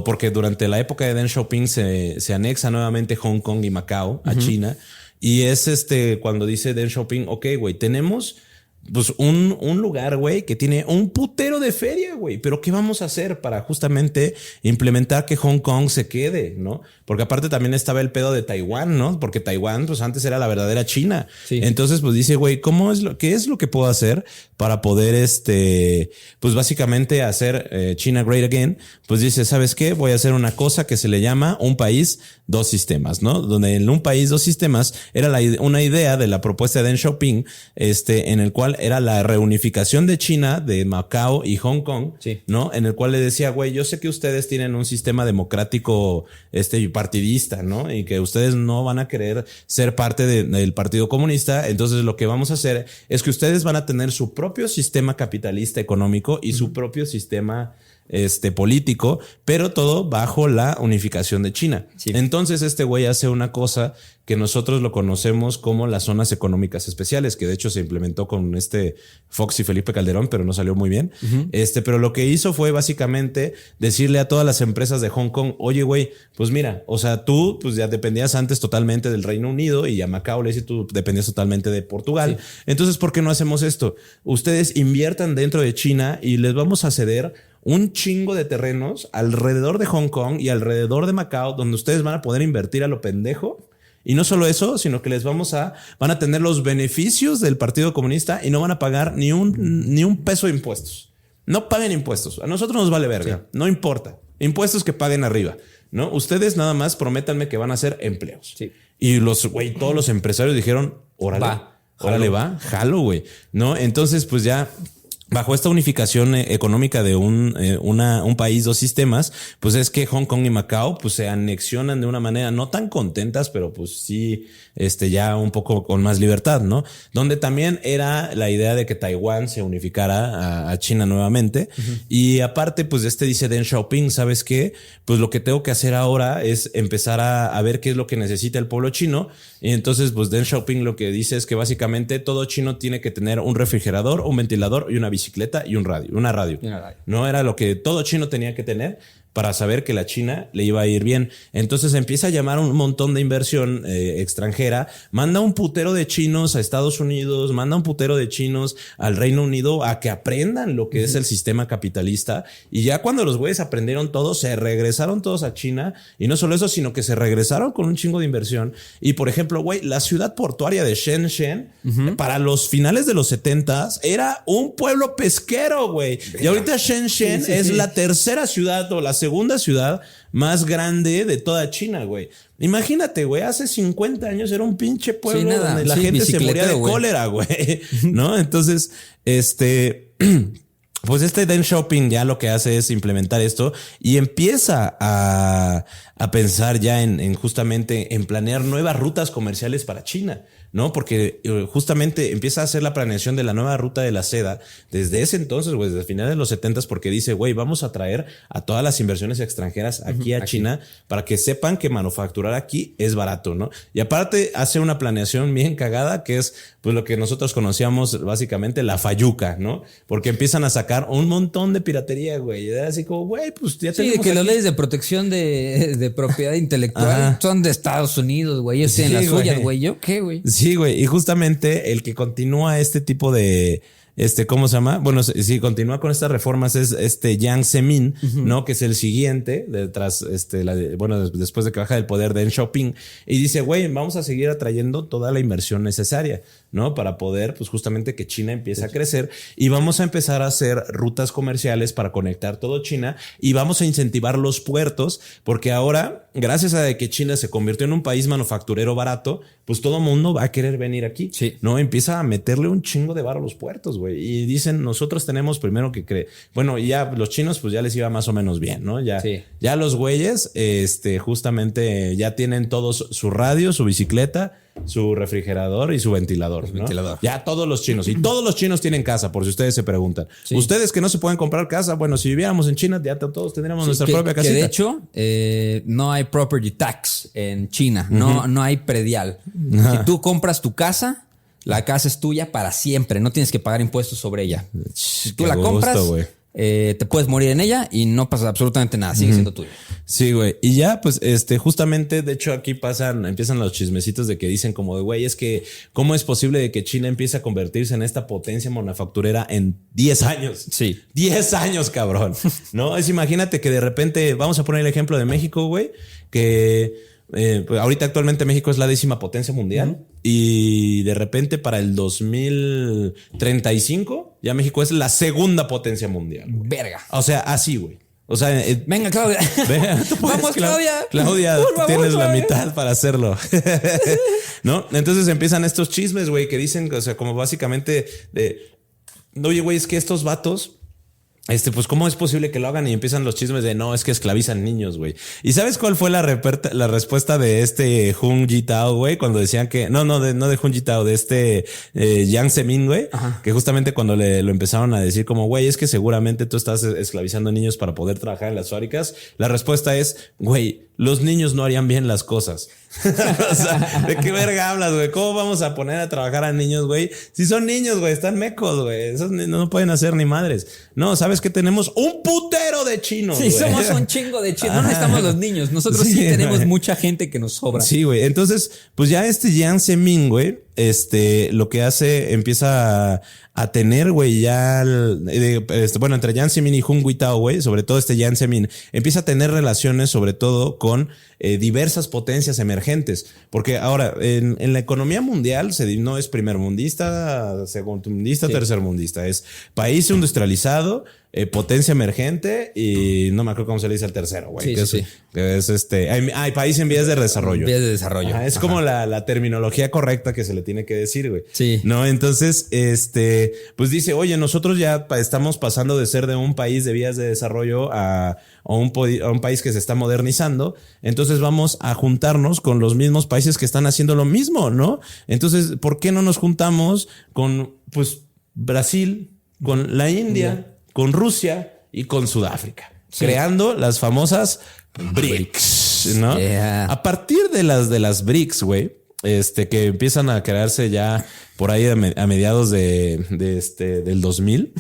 porque durante la época de Deng Xiaoping se anexa nuevamente Hong Kong y Macao a China. Y es cuando dice Deng Xiaoping, ok, güey, tenemos pues un lugar, güey, que tiene un putero de feria, güey. Pero ¿qué vamos a hacer para justamente implementar que Hong Kong se quede, no? Porque aparte también estaba el pedo de Taiwán, ¿no? Porque Taiwán, pues antes era la verdadera China. Sí. Entonces, pues dice, güey, ¿qué es lo que puedo hacer para poder, pues básicamente hacer China Great Again? Pues dice, ¿sabes qué? Voy a hacer una cosa que se le llama un país, dos sistemas, ¿no? Donde en un país, dos sistemas era una idea de la propuesta de Deng Xiaoping, en el cual era la reunificación de China, de Macao y Hong Kong, sí, ¿no? En el cual le decía, güey, yo sé que ustedes tienen un sistema democrático, partidista, ¿no? Y que ustedes no van a querer ser parte del Partido Comunista. Entonces lo que vamos a hacer es que ustedes van a tener su propio sistema capitalista económico y su propio sistema político, pero todo bajo la unificación de China. Sí. Entonces este güey hace una cosa que nosotros lo conocemos como las zonas económicas especiales, que de hecho se implementó con Fox y Felipe Calderón, pero no salió muy bien. Pero lo que hizo fue básicamente decirle a todas las empresas de Hong Kong, oye, güey, pues mira, o sea, tú pues ya dependías antes totalmente del Reino Unido y a Macao le dice tú dependías totalmente de Portugal. Sí. Entonces, ¿por qué no hacemos esto? Ustedes inviertan dentro de China y les vamos a ceder un chingo de terrenos alrededor de Hong Kong y alrededor de Macao, donde ustedes van a poder invertir a lo pendejo. Y no solo eso, sino que van a tener los beneficios del Partido Comunista y no van a pagar ni un peso de impuestos. No paguen impuestos. A nosotros nos vale verga. Sí. No importa. Impuestos que paguen arriba, ¿no? Ustedes nada más prométanme que van a hacer empleos. Sí. Y todos los empresarios dijeron, órale, jalo, güey. ¿No? Entonces, pues ya bajo esta unificación económica de un país, dos sistemas, pues es que Hong Kong y Macao pues se anexionan de una manera no tan contentas, pero pues sí, ya un poco con más libertad, ¿no? Donde también era la idea de que Taiwán se unificara a China nuevamente. Y aparte, pues dice Deng Xiaoping, ¿sabes qué? Pues lo que tengo que hacer ahora es empezar a ver qué es lo que necesita el pueblo chino. Y entonces, pues Deng Xiaoping lo que dice es que básicamente todo chino tiene que tener un refrigerador, un ventilador y una bicicleta y una radio. No era lo que todo chino tenía que tener para saber que la China le iba a ir bien. Entonces empieza a llamar un montón de inversión extranjera, manda un putero de chinos a Estados Unidos, manda un putero de chinos al Reino Unido a que aprendan lo que es el sistema capitalista. Y ya cuando los güeyes aprendieron todo, se regresaron todos a China. Y no solo eso, sino que se regresaron con un chingo de inversión. Y por ejemplo, güey, la ciudad portuaria de Shenzhen, para los finales de los 70s, era un pueblo pesquero, güey. Y ahorita Shenzhen es la tercera ciudad o la segunda ciudad más grande de toda China, güey. Imagínate, güey, hace 50 años era un pinche pueblo donde la gente se moría de cólera, güey. ¿No? Entonces, pues Deng Xiaoping ya lo que hace es implementar esto y empieza a pensar ya en justamente en planear nuevas rutas comerciales para China, ¿no? Porque justamente empieza a hacer la planeación de la nueva ruta de la seda desde ese entonces, güey, desde finales de los 70s, porque dice, güey, vamos a traer a todas las inversiones extranjeras aquí a China para que sepan que manufacturar aquí es barato, ¿no? Y aparte hace una planeación bien cagada que es pues lo que nosotros conocíamos básicamente la fayuca, ¿no? Porque empiezan a sacar un montón de piratería, güey. Y era así como, güey, pues ya tenemos. Sí, que las leyes de protección de propiedad intelectual son de Estados Unidos, güey. Ellos tienen las suyas, güey. ¿Yo qué, güey? Sí, güey. Y justamente el que continúa este tipo de... ¿cómo se llama? Bueno, si continúa con estas reformas es Jiang Zemin, ¿no? Que es el siguiente detrás, después de que baja del poder Deng Xiaoping y dice, güey, vamos a seguir atrayendo toda la inversión necesaria, ¿no? Para poder, pues justamente que China empiece a crecer y vamos a empezar a hacer rutas comerciales para conectar todo China y vamos a incentivar los puertos porque ahora, gracias a que China se convirtió en un país manufacturero barato, pues todo mundo va a querer venir aquí, ¿no? Empieza a meterle un chingo de varo a los puertos, güey. Y dicen, nosotros tenemos primero que bueno, y ya los chinos pues ya les iba más o menos bien, ¿no? Ya los güeyes, justamente ya tienen todos su radio, su bicicleta, su refrigerador y su ventilador, ¿no? Ya todos los chinos. Y todos los chinos tienen casa, por si ustedes se preguntan. Sí. Ustedes que no se pueden comprar casa, bueno, si viviéramos en China, ya todos tendríamos nuestra propia casita. Que de hecho, no hay property tax en China. No hay predial. Si tú compras tu casa, la casa es tuya para siempre. No tienes que pagar impuestos sobre ella. Si tú la compras, te puedes morir en ella y no pasa absolutamente nada, sigue siendo tuyo. Sí, güey. Y ya, pues, justamente, de hecho, aquí empiezan los chismecitos de que dicen como de, güey, es que, ¿cómo es posible de que China empiece a convertirse en esta potencia manufacturera en 10 años? Sí. 10 años, cabrón. ¿No? Imagínate que de repente, vamos a poner el ejemplo de México, güey, que pues ahorita actualmente México es la 10ª potencia mundial y de repente para el 2035 ya México es la 2ª potencia mundial. Verga. O sea, así, güey. O sea, venga, Claudia. Vamos, Claudia. Claudia, Por favor, tienes la Claudia. mitad para hacerlo. ¿No? Entonces empiezan estos chismes, güey, que dicen, o sea, como básicamente de, oye, güey, es que estos vatos, pues, ¿cómo es posible que lo hagan? Y empiezan los chismes de no, es que esclavizan niños, güey. ¿Y sabes cuál fue la respuesta de Hun Jitao, güey? Cuando decían que, no de Hun Jitao, de Jiang Zemin, güey. Ajá. Que justamente cuando lo empezaron a decir como, güey, es que seguramente tú estás esclavizando niños para poder trabajar en las fábricas. La respuesta es, güey, los niños no harían bien las cosas. O sea, ¿de qué verga hablas, güey? ¿Cómo vamos a poner a trabajar a niños, güey? Si son niños, güey, están mecos, güey. Esos no pueden hacer ni madres. No, ¿sabes qué? Tenemos un putero de chinos, sí, güey. Somos un chingo de chinos. No necesitamos los niños. Nosotros sí tenemos güey. Mucha gente que nos sobra. Sí, güey. Entonces, pues ya Jiang Zemin, güey, lo que hace, empieza a tener, güey, ya, bueno, entre Jiang Zemin y Hun Jitao, güey, sobre todo Jiang Zemin, empieza a tener relaciones, sobre todo con diversas potencias emergentes. Porque ahora, en la economía mundial no es primermundista, segundomundista, sí. Tercermundista. Es país industrializado, potencia emergente y no me acuerdo cómo se le dice al tercero, güey. Sí, que es hay país en vías de desarrollo. Vías de desarrollo. Ajá, es Ajá. como la terminología correcta que se le tiene que decir, güey. Sí. No, entonces, pues dice, oye, nosotros ya estamos pasando de ser de un país de vías de desarrollo a un país que se está modernizando. Entonces vamos a juntarnos con los mismos países que están haciendo lo mismo, ¿no? Entonces, ¿por qué no nos juntamos con, pues, Brasil, con la India, con Rusia y con Sudáfrica? Sí. Creando las famosas BRICS, ¿no? Yeah. A partir de las BRICS, güey, que empiezan a crearse ya por ahí a mediados del 2000,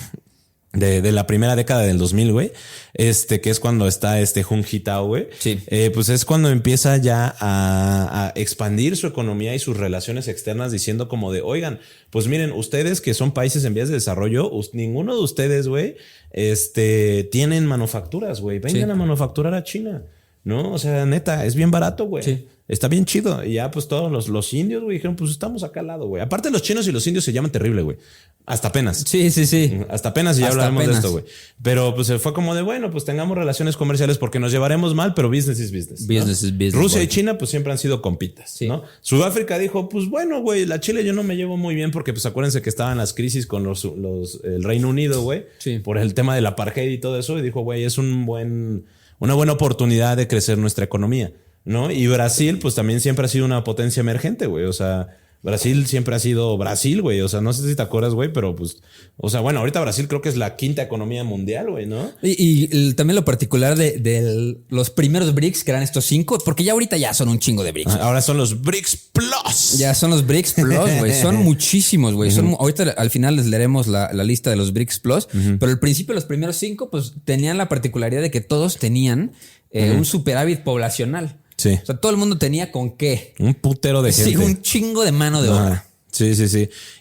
de la primera década del 2000, güey, que es cuando está Hun Jitao, güey, sí. Pues es cuando empieza ya a expandir su economía y sus relaciones externas diciendo como de, oigan, pues miren, ustedes que son países en vías de desarrollo, ninguno de ustedes, güey, tienen manufacturas, güey, vengan sí. a manufacturar a China, ¿no? O sea, neta, es bien barato, güey. Sí. Está bien chido. Y ya, pues todos los indios, güey, dijeron, pues estamos acá al lado, güey. Aparte, los chinos y los indios se llaman terrible, güey. Hasta apenas. Sí. Hasta apenas y ya hablaremos de esto, güey. Pero pues fue como de, bueno, pues tengamos relaciones comerciales porque nos llevaremos mal, pero business is business. Business is business. Rusia y China, pues siempre han sido compitas, sí. ¿no? Sudáfrica dijo, pues bueno, güey, la Chile yo no me llevo muy bien porque, pues acuérdense que estaban las crisis con el Reino Unido, güey. Sí. Por el tema del apartheid y todo eso. Y dijo, güey, es una buena oportunidad de crecer nuestra economía, ¿no? Y Brasil, pues también siempre ha sido una potencia emergente, güey. O sea, Brasil siempre ha sido Brasil, güey. O sea, no sé si te acuerdas, güey, pero pues, o sea, bueno, ahorita Brasil creo que es la 5ª economía mundial, güey, ¿no? Y también lo particular de los primeros BRICS, que eran estos 5, porque ya ahorita ya son un chingo de BRICS. Ahora son los BRICS Plus. Ya son los BRICS Plus, güey. Son muchísimos, güey. Ahorita al final les leeremos la lista de los BRICS Plus, pero al principio los primeros 5, pues tenían la particularidad de que todos tenían un superávit poblacional. Sí. O sea, todo el mundo tenía con qué. Un putero de gente. Sí, un chingo de mano de obra. Sí.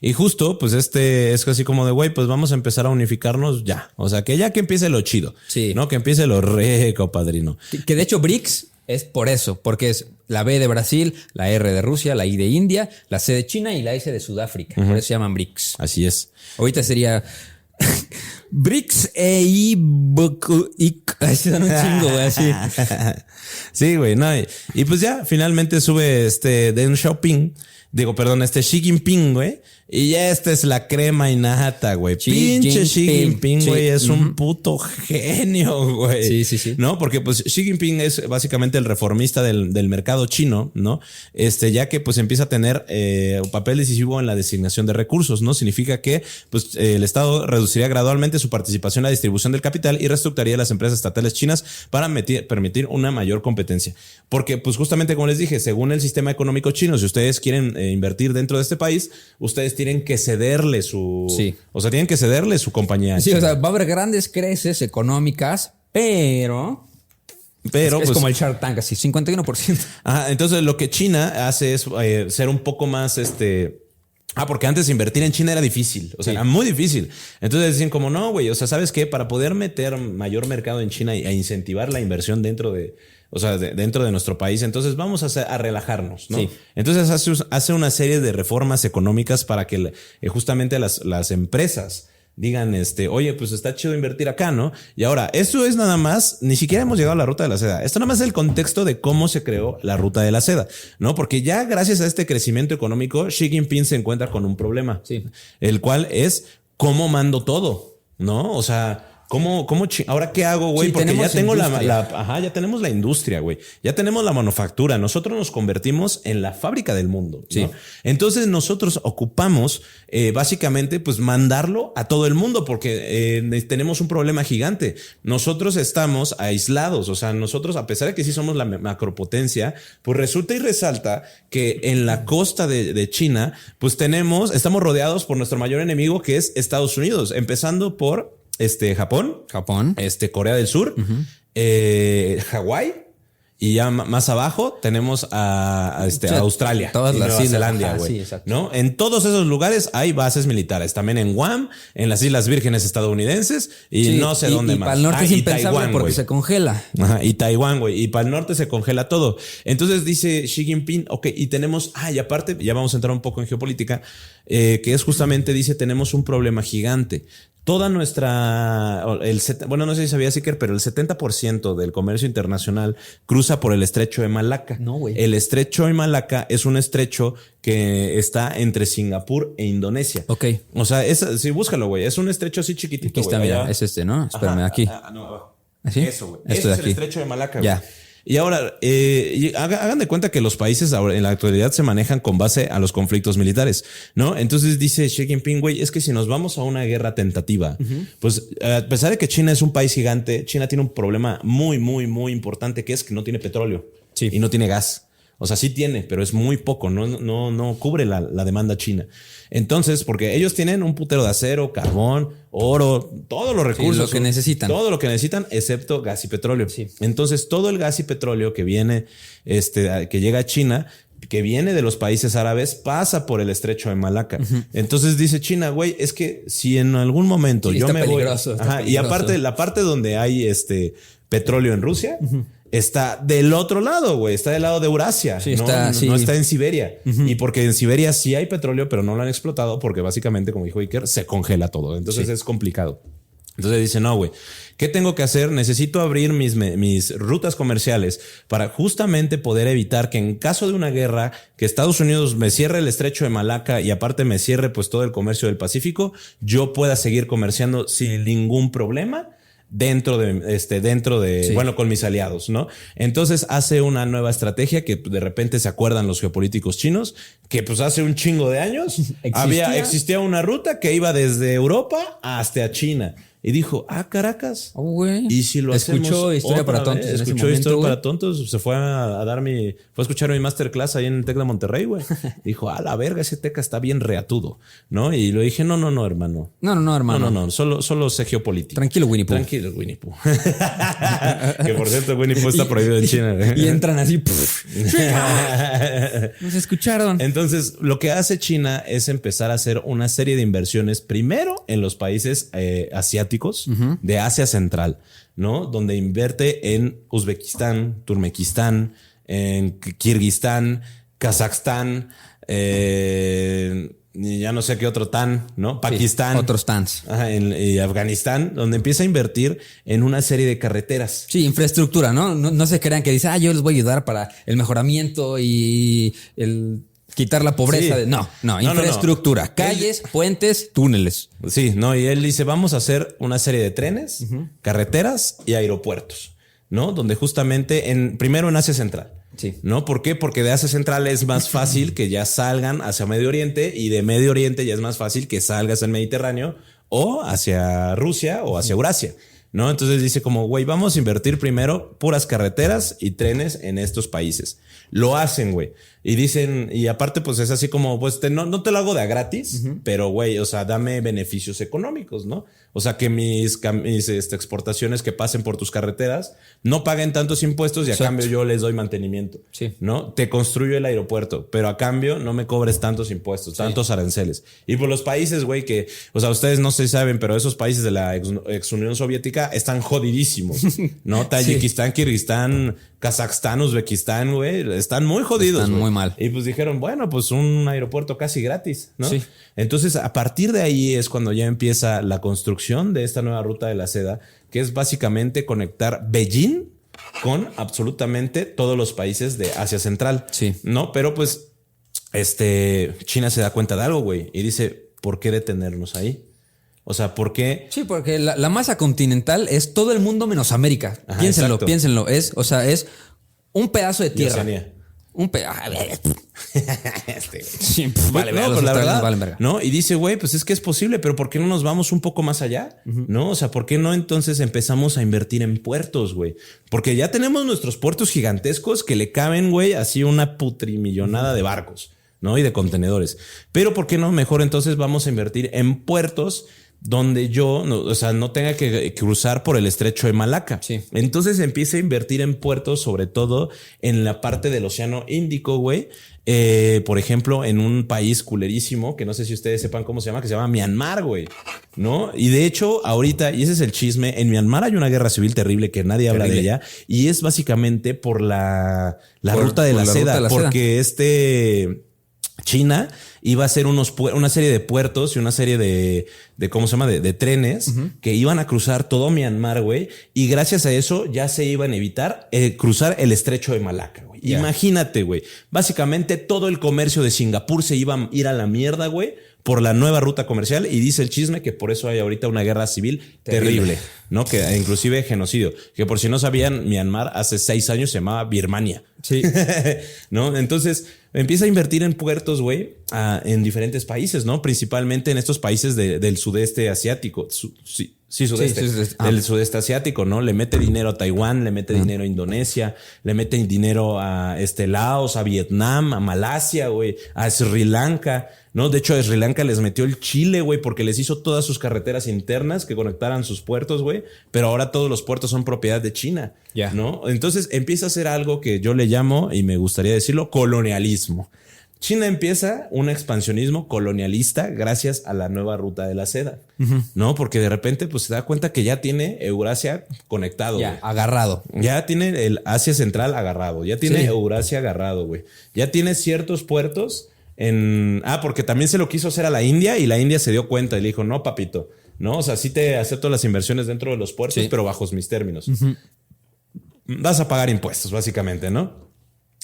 Y justo, pues es así como de, güey, pues vamos a empezar a unificarnos ya. O sea, que ya que empiece lo chido. Sí. ¿No? Que empiece lo rico, padrino. Que de hecho BRICS es por eso, porque es la B de Brasil, la R de Rusia, la I de India, la C de China y la S de Sudáfrica. Por eso se llaman BRICS. Así es. Ahorita sería BRICS así son un chingo, güey, así. Sí, güey, no. Y pues ya, finalmente sube Deng Xiaoping. Xi Jinping, güey. Y ya esta es la crema innata, güey. Pinche Xi Jinping, güey, es un puto genio, güey. Sí. ¿No? Porque pues Xi Jinping es básicamente el reformista del mercado chino, ¿no? Ya que pues empieza a tener un papel decisivo en la designación de recursos, ¿no? Significa que pues el Estado reduciría gradualmente su participación en la distribución del capital y reestructuraría las empresas estatales chinas para permitir una mayor competencia. Porque pues justamente como les dije, según el sistema económico chino, si ustedes quieren invertir dentro de este país, ustedes tienen que cederle Sí. O sea, tienen que cederle su compañía. Sí, o sea, va a haber grandes creces económicas, pero es pues, como el Shark Tank, así, 51%. Ajá, entonces lo que China hace es ser un poco más porque antes invertir en China era difícil, o sea, era muy difícil. Entonces decían como, no, güey, o sea, ¿sabes qué? Para poder meter mayor mercado en China e incentivar la inversión dentro de nuestro país, entonces vamos a relajarnos, ¿no? Sí. Entonces hace una serie de reformas económicas para que justamente las empresas digan, oye, pues está chido invertir acá, ¿no? Y ahora, esto es nada más, ni siquiera hemos llegado a la ruta de la seda. Esto nada más es el contexto de cómo se creó la ruta de la seda, ¿no? Porque ya gracias a este crecimiento económico, Xi Jinping se encuentra con un problema, el cual es cómo mando todo, ¿no? O sea, ahora qué hago, güey? Sí, porque ya tengo ya tenemos la industria, güey. Ya tenemos la manufactura. Nosotros nos convertimos en la fábrica del mundo, ¿no? Entonces nosotros ocupamos básicamente pues mandarlo a todo el mundo porque tenemos un problema gigante. Nosotros estamos aislados. O sea, nosotros, a pesar de que sí somos la macropotencia, pues resulta y resalta que en la costa de China, pues estamos rodeados por nuestro mayor enemigo, que es Estados Unidos, empezando por Japón, Corea del Sur, Hawái, y ya más abajo tenemos a Australia, todas las Nueva islas, Zelanda, güey, ¿no? En todos esos lugares hay bases militares, también en Guam, en las Islas Vírgenes estadounidenses y no sé dónde más. Y para el norte es impensable Taiwán, porque se congela. Ajá, y Taiwán, güey, y para el norte se congela todo. Entonces dice Xi Jinping, ok, y tenemos, y aparte, ya vamos a entrar un poco en geopolítica, que es justamente, dice, tenemos un problema gigante. Toda nuestra, no sé si sabías, Iker, pero el 70% del comercio internacional cruza por el estrecho de Malaca. No, güey. El estrecho de Malaca es un estrecho que está entre Singapur e Indonesia. Ok. O sea, sí, búscalo, güey. Es un estrecho así chiquitito. Aquí está, güey, mira, es ¿no? Espérame, aquí. No, abajo. ¿Así? Eso, güey. Esto Ese de es aquí. el estrecho de Malaca, Ya. güey. Y ahora, hagan de cuenta que los países ahora en la actualidad se manejan con base a los conflictos militares, ¿no? Entonces dice Xi Jinping, güey, es que si nos vamos a una guerra tentativa, pues a pesar de que China es un país gigante, China tiene un problema muy, muy, muy importante, que es que no tiene petróleo y no tiene gas. O sea, sí tiene, pero es muy poco, no cubre la demanda china. Entonces, porque ellos tienen un putero de acero, carbón, oro, todos los recursos. Sí, lo que necesitan. Todo lo que necesitan, excepto gas y petróleo. Sí. Entonces, todo el gas y petróleo que viene, que llega a China, que viene de los países árabes, pasa por el estrecho de Malaca. Entonces dice China, güey, es que si en algún momento yo me voy. Y aparte, la parte donde hay petróleo en Rusia. Está del otro lado, güey. Está del lado de Eurasia. Sí, no está en Siberia. Y porque en Siberia sí hay petróleo, pero no lo han explotado porque básicamente, como dijo Iker, se congela todo. Entonces es complicado. Entonces dice, no, güey, ¿qué tengo que hacer? Necesito abrir mis rutas comerciales para justamente poder evitar que en caso de una guerra, que Estados Unidos me cierre el estrecho de Malaca y aparte me cierre pues todo el comercio del Pacífico, yo pueda seguir comerciando sin ningún problema dentro de bueno, con mis aliados, ¿no? Entonces hace una nueva estrategia que de repente se acuerdan los geopolíticos chinos, que pues hace un chingo de años existía una ruta que iba desde Europa hasta China. Y dijo, Caracas. Y si lo hacemos Historia para Tontos. Escuchó Historia para Tontos. Se fue a escuchar mi masterclass ahí en Tec de Monterrey, güey. Dijo, la verga, ese teca está bien reatudo, ¿no? Y le dije, no, hermano. No, hermano. No, solo sé geopolítica. Tranquilo, Winnie Pooh. Que por cierto, Winnie Pooh está prohibido en China. Y entran así. Nos escucharon. Entonces, lo que hace China es empezar a hacer una serie de inversiones, primero en los países asiáticos, de Asia Central, ¿no? Donde invierte en Uzbekistán, Turkmenistán, en Kirguistán, Kazajstán, ya no sé qué otro ¿no? Pakistán. Sí, otros tans. Y Afganistán, donde empieza a invertir en una serie de carreteras. Sí, infraestructura, ¿no? No se crean que dice, yo les voy a ayudar para el mejoramiento y el quitar la pobreza. Sí. No, infraestructura. Calles, puentes, túneles. Sí, y él dice, vamos a hacer una serie de trenes, carreteras y aeropuertos, ¿no? Donde justamente primero en Asia Central. Sí. ¿No? ¿Por qué? Porque de Asia Central es más fácil que ya salgan hacia Medio Oriente y de Medio Oriente ya es más fácil que salgas al Mediterráneo o hacia Rusia o hacia Eurasia. ¿no? Entonces dice como, güey, vamos a invertir primero puras carreteras y trenes en estos países. Lo hacen, güey. Y dicen, y aparte, pues es así como, pues no te lo hago de a gratis, pero güey, o sea, dame beneficios económicos, ¿no? O sea, que mis exportaciones que pasen por tus carreteras no paguen tantos impuestos y a cambio yo les doy mantenimiento, ¿no? Te construyo el aeropuerto, pero a cambio no me cobres tantos impuestos, tantos aranceles. Y por los países, güey, que, o sea, ustedes no se saben, pero esos países de la ex Unión Soviética están jodidísimos, ¿no? Tayikistán, Kirguistán, Kazajstán, Uzbekistán, güey, están muy jodidos. Están muy mal. Y pues dijeron, bueno, pues un aeropuerto casi gratis, ¿no? Sí. Entonces, a partir de ahí es cuando ya empieza la construcción de esta nueva ruta de la seda, que es básicamente conectar Beijing con absolutamente todos los países de Asia Central. Sí. ¿No? Pero pues, China se da cuenta de algo, güey, y dice, ¿por qué detenernos ahí? O sea, ¿por qué? Sí, porque la masa continental es todo el mundo menos América. Ajá, piénsenlo. Es un pedazo de tierra. Oceanía. Sí, vale, no, pues la verdad, vale, ¿no? Y dice, güey, pues es que es posible, pero ¿por qué no nos vamos un poco más allá? ¿No? O sea, ¿por qué no entonces empezamos a invertir en puertos, güey? Porque ya tenemos nuestros puertos gigantescos que le caben, güey, así una putrimillonada de barcos, ¿no? Y de contenedores. Pero ¿por qué no? Mejor entonces vamos a invertir en puertos donde yo no tenga que cruzar por el estrecho de Malaca. Sí. Entonces empieza a invertir en puertos, sobre todo en la parte del Océano Índico, güey. Por ejemplo, en un país culerísimo, que no sé si ustedes sepan cómo se llama, que se llama Myanmar, güey, ¿no? Y de hecho, ahorita, y ese es el chisme, en Myanmar hay una guerra civil terrible que nadie habla de ella, y es básicamente por la ruta de la seda, porque China iba a hacer una serie de puertos y una serie de ¿cómo se llama? De trenes que iban a cruzar todo Myanmar, güey. Y gracias a eso ya se iban a evitar cruzar el estrecho de Malaca, güey. Yeah. Imagínate, güey. Básicamente todo el comercio de Singapur se iba a ir a la mierda, güey, por la nueva ruta comercial. Y dice el chisme que por eso hay ahorita una guerra civil terrible, ¿no? Que inclusive genocidio. Que por si no sabían, Myanmar hace 6 años se llamaba Birmania. Sí. ¿No? Entonces empieza a invertir en puertos, güey, en diferentes países, ¿no? Principalmente en estos países del sudeste asiático. Sudeste. Del sudeste asiático, ¿no? Le mete dinero a Taiwán, le mete dinero a Indonesia, le mete dinero a Laos, a Vietnam, a Malasia, güey, a Sri Lanka, ¿no? De hecho, a Sri Lanka les metió el Chile, güey, porque les hizo todas sus carreteras internas que conectaran sus puertos, güey. Pero ahora todos los puertos son propiedad de China, ¿no? Entonces empieza a hacer algo que yo le llamo, y me gustaría decirlo, colonialismo. China empieza un expansionismo colonialista gracias a la nueva ruta de la seda, ¿no? Porque de repente pues se da cuenta que ya tiene Eurasia conectado. Ya, agarrado. Ya tiene el Asia Central agarrado. Ya tiene Eurasia agarrado, güey. Ya tiene ciertos puertos porque también se lo quiso hacer a la India y la India se dio cuenta y le dijo, no, papito, ¿no? O sea, sí te acepto las inversiones dentro de los puertos, pero bajo mis términos. Vas a pagar impuestos, básicamente, ¿no?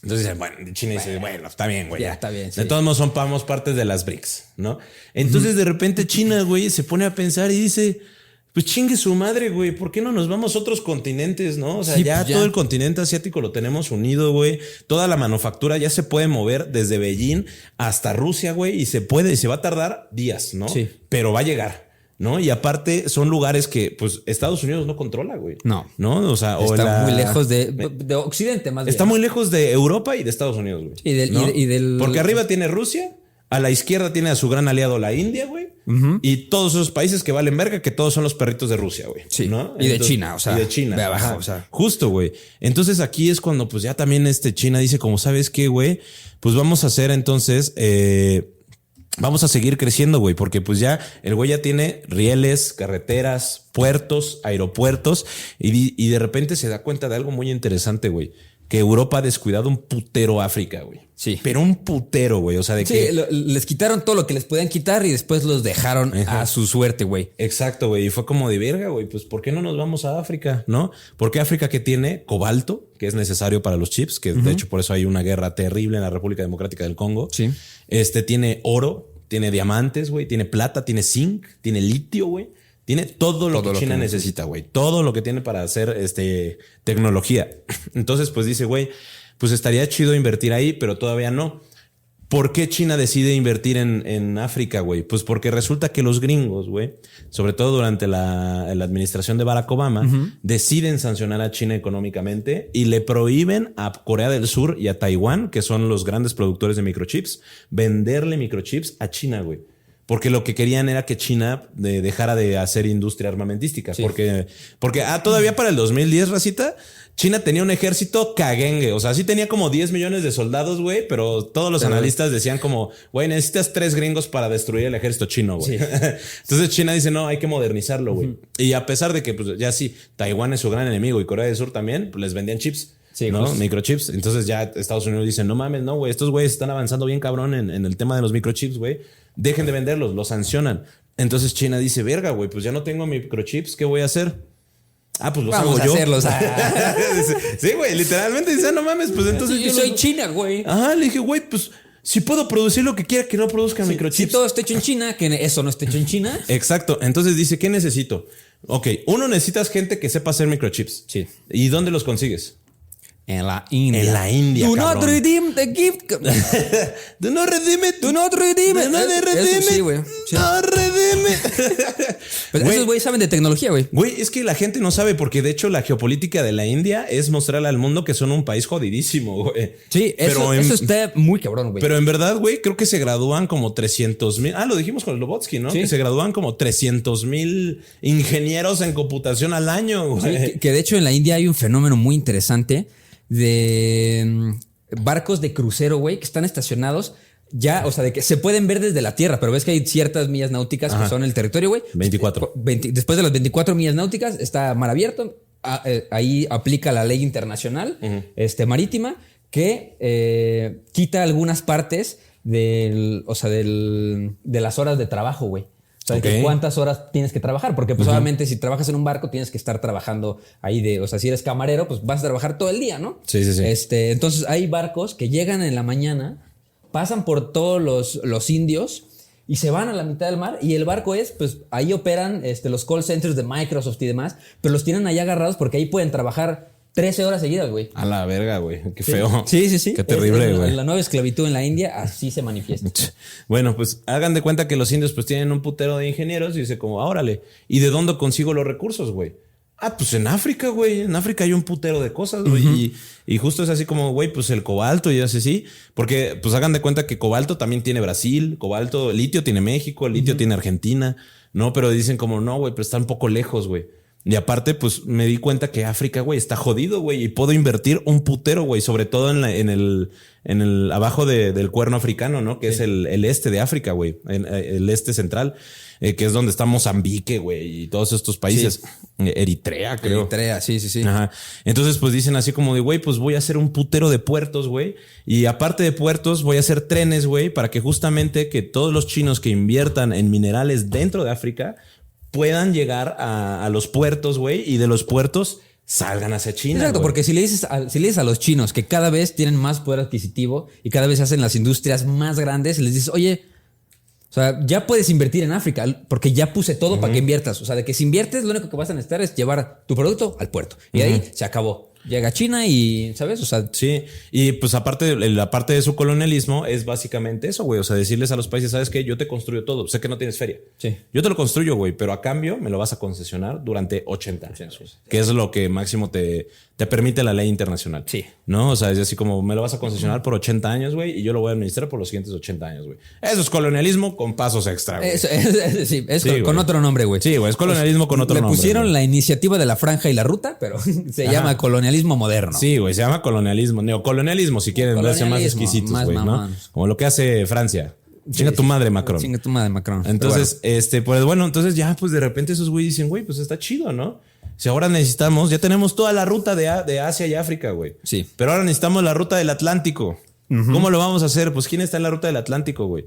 Entonces, bueno, China dice, bueno, está bien, güey. Ya, está bien. Sí. De todos modos, somos partes de las BRICS, ¿no? Entonces, de repente, China, güey, se pone a pensar y dice, pues chingue su madre, güey, ¿por qué no nos vamos a otros continentes, no? O sea, ya todo el continente asiático lo tenemos unido, güey. Toda la manufactura ya se puede mover desde Beijing hasta Rusia, güey, y se va a tardar días, ¿no? Sí. Pero va a llegar, ¿no? Y aparte son lugares que pues Estados Unidos no controla, güey. No. O sea, está muy lejos de Occidente, más bien. Está muy lejos de Europa y de Estados Unidos, güey. Y del porque arriba tiene Rusia, a la izquierda tiene a su gran aliado la India, güey. Y todos esos países que valen verga, que todos son los perritos de Rusia, güey. Sí. ¿no? Y de China, o sea. Y de China. De abajo, o sea. Justo, güey. Entonces aquí es cuando pues ya también China dice, como sabes qué, güey, pues vamos a hacer entonces vamos a seguir creciendo, güey, porque pues ya el güey ya tiene rieles, carreteras, puertos, aeropuertos y de repente se da cuenta de algo muy interesante, güey, que Europa ha descuidado un putero África, güey. Sí. Pero un putero, güey. O sea, les quitaron todo lo que les podían quitar y después los dejaron a su suerte, güey. Exacto, güey. Y fue como de verga, güey. Pues, ¿por qué no nos vamos a África? ¿No? Porque África que tiene cobalto, que es necesario para los chips, que de hecho por eso hay una guerra terrible en la República Democrática del Congo. Sí. Tiene oro, tiene diamantes, güey. Tiene plata, tiene zinc, tiene litio, güey. Tiene todo lo que China necesita, güey. Todo lo que tiene para hacer tecnología. Entonces, pues dice, güey, pues estaría chido invertir ahí, pero todavía no. ¿Por qué China decide invertir en África, güey? Pues porque resulta que los gringos, güey, sobre todo durante la administración de Barack Obama, deciden sancionar a China económicamente y le prohíben a Corea del Sur y a Taiwán, que son los grandes productores de microchips, venderle microchips a China, güey. Porque lo que querían era que China dejara de hacer industria armamentística. Sí. Porque todavía para el 2010, racita, China tenía un ejército caguengue. O sea, sí tenía como 10 millones de soldados, güey, pero todos los analistas decían como, güey, necesitas 3 gringos para destruir el ejército chino, güey. Sí. Entonces China dice, no, hay que modernizarlo, güey. Y a pesar de que, pues ya sí, Taiwán es su gran enemigo y Corea del Sur también, pues les vendían chips. Sí, ¿no? Pues. Microchips. Entonces ya Estados Unidos dice, no mames, no, güey, estos güeyes están avanzando bien cabrón en el tema de los microchips, güey. Dejen de venderlos, los sancionan. Entonces China dice, verga, güey, pues ya no tengo microchips, ¿qué voy a hacer? Ah, pues los Vamos hago yo. Hacerlos. Sí, güey, literalmente dice, no mames, pues entonces yo soy China, güey. Ajá, le dije, güey, pues si puedo producir lo que quiera, que no produzcan microchips. Si todo está hecho en China, que eso no está hecho en China. Exacto. Entonces dice, ¿qué necesito? Ok, uno, necesitas gente que sepa hacer microchips. Sí. ¿Y dónde los consigues? En la India. En la India, Do not redeem the gift. Do not redeem it. Do not redeem it. Do not redeem it. Sí, güey. Sí. No redeem it. Pero esos güeyes saben de tecnología, güey. Güey, es que la gente no sabe porque de hecho la geopolítica de la India es mostrarle al mundo que son un país jodidísimo, güey. Sí, eso está muy cabrón, güey. Pero en verdad, güey, creo que se gradúan como 300,000. Lo dijimos con el Lobotsky, ¿no? Sí. Que se gradúan como 300,000 ingenieros en computación al año, güey. Sí, que de hecho en la India hay un fenómeno muy interesante de barcos de crucero, güey, que están estacionados ya, o sea, de que se pueden ver desde la tierra, pero ves que hay ciertas millas náuticas que son el territorio, güey. 24. Después de las 24 millas náuticas está mar abierto. Ahí aplica la ley internacional marítima que quita algunas partes de las horas de trabajo, güey. O sea, okay. ¿Cuántas horas tienes que trabajar? Porque pues obviamente si trabajas en un barco tienes que estar trabajando ahí o sea, si eres camarero, pues vas a trabajar todo el día, ¿no? Sí. Entonces hay barcos que llegan en la mañana, pasan por todos los indios y se van a la mitad del mar y el barco pues ahí operan los call centers de Microsoft y demás, pero los tienen ahí agarrados porque ahí pueden trabajar 13 horas seguidas, güey. A la verga, güey. Qué feo. Sí. Qué terrible, güey. La nueva esclavitud en la India así se manifiesta. Bueno, pues hagan de cuenta que los indios pues tienen un putero de ingenieros y dice como, órale, ¿y de dónde consigo los recursos, güey? Pues en África, güey. En África hay un putero de cosas, güey. Y justo es así como, güey, pues el cobalto y así, sí. Porque pues hagan de cuenta que cobalto también tiene Brasil, litio tiene México, litio tiene Argentina, ¿no? Pero dicen como, no, güey, pero está un poco lejos, güey. Y aparte, pues me di cuenta que África, güey, está jodido, güey. Y puedo invertir un putero, güey. Sobre todo en el abajo del cuerno africano, ¿no? Que es el este de África, güey. El este central. Que es donde está Mozambique, güey. Y todos estos países. Sí. Eritrea, creo. Eritrea, sí. Ajá. Entonces, pues dicen así como de, güey, pues voy a hacer un putero de puertos, güey. Y aparte de puertos, voy a hacer trenes, güey. Para que justamente que todos los chinos que inviertan en minerales dentro de África puedan llegar a los puertos, güey, y de los puertos salgan hacia China. Exacto, güey. porque si le dices a los chinos que cada vez tienen más poder adquisitivo y cada vez hacen las industrias más grandes, les dices, oye, o sea, ya puedes invertir en África porque ya puse todo para que inviertas. O sea, de que si inviertes, lo único que vas a necesitar es llevar tu producto al puerto. Y ahí se acabó. Llega a China y, ¿sabes? O sea, sí. Y pues aparte, la parte de su colonialismo es básicamente eso, güey. O sea, decirles a los países, ¿sabes qué? Yo te construyo todo. Sé que no tienes feria. Sí. Yo te lo construyo, güey, pero a cambio me lo vas a concesionar durante 80 años. Sí. Que es lo que máximo te permite la ley internacional. Sí. ¿No? O sea, es así como me lo vas a concesionar por 80 años, güey, y yo lo voy a administrar por los siguientes 80 años, güey. Eso es colonialismo con pasos extra, güey. Sí, con otro nombre, güey. Sí, güey, es colonialismo con otro nombre. Le pusieron güey. La iniciativa de la franja y la ruta, pero se llama colonialismo moderno. Sí, güey, se llama colonialismo, neocolonialismo, si quieren verse más exquisitos, güey, ¿no? Como lo que hace Francia. Chinga tu madre, Macron. Chinga tu madre, Macron. Entonces, pues bueno, entonces ya, pues de repente esos güeyes dicen, güey, pues está chido, ¿no? Si ahora necesitamos, ya tenemos toda la ruta de Asia y África, güey. Sí. Pero ahora necesitamos la ruta del Atlántico. ¿Cómo lo vamos a hacer? Pues ¿quién está en la ruta del Atlántico, güey?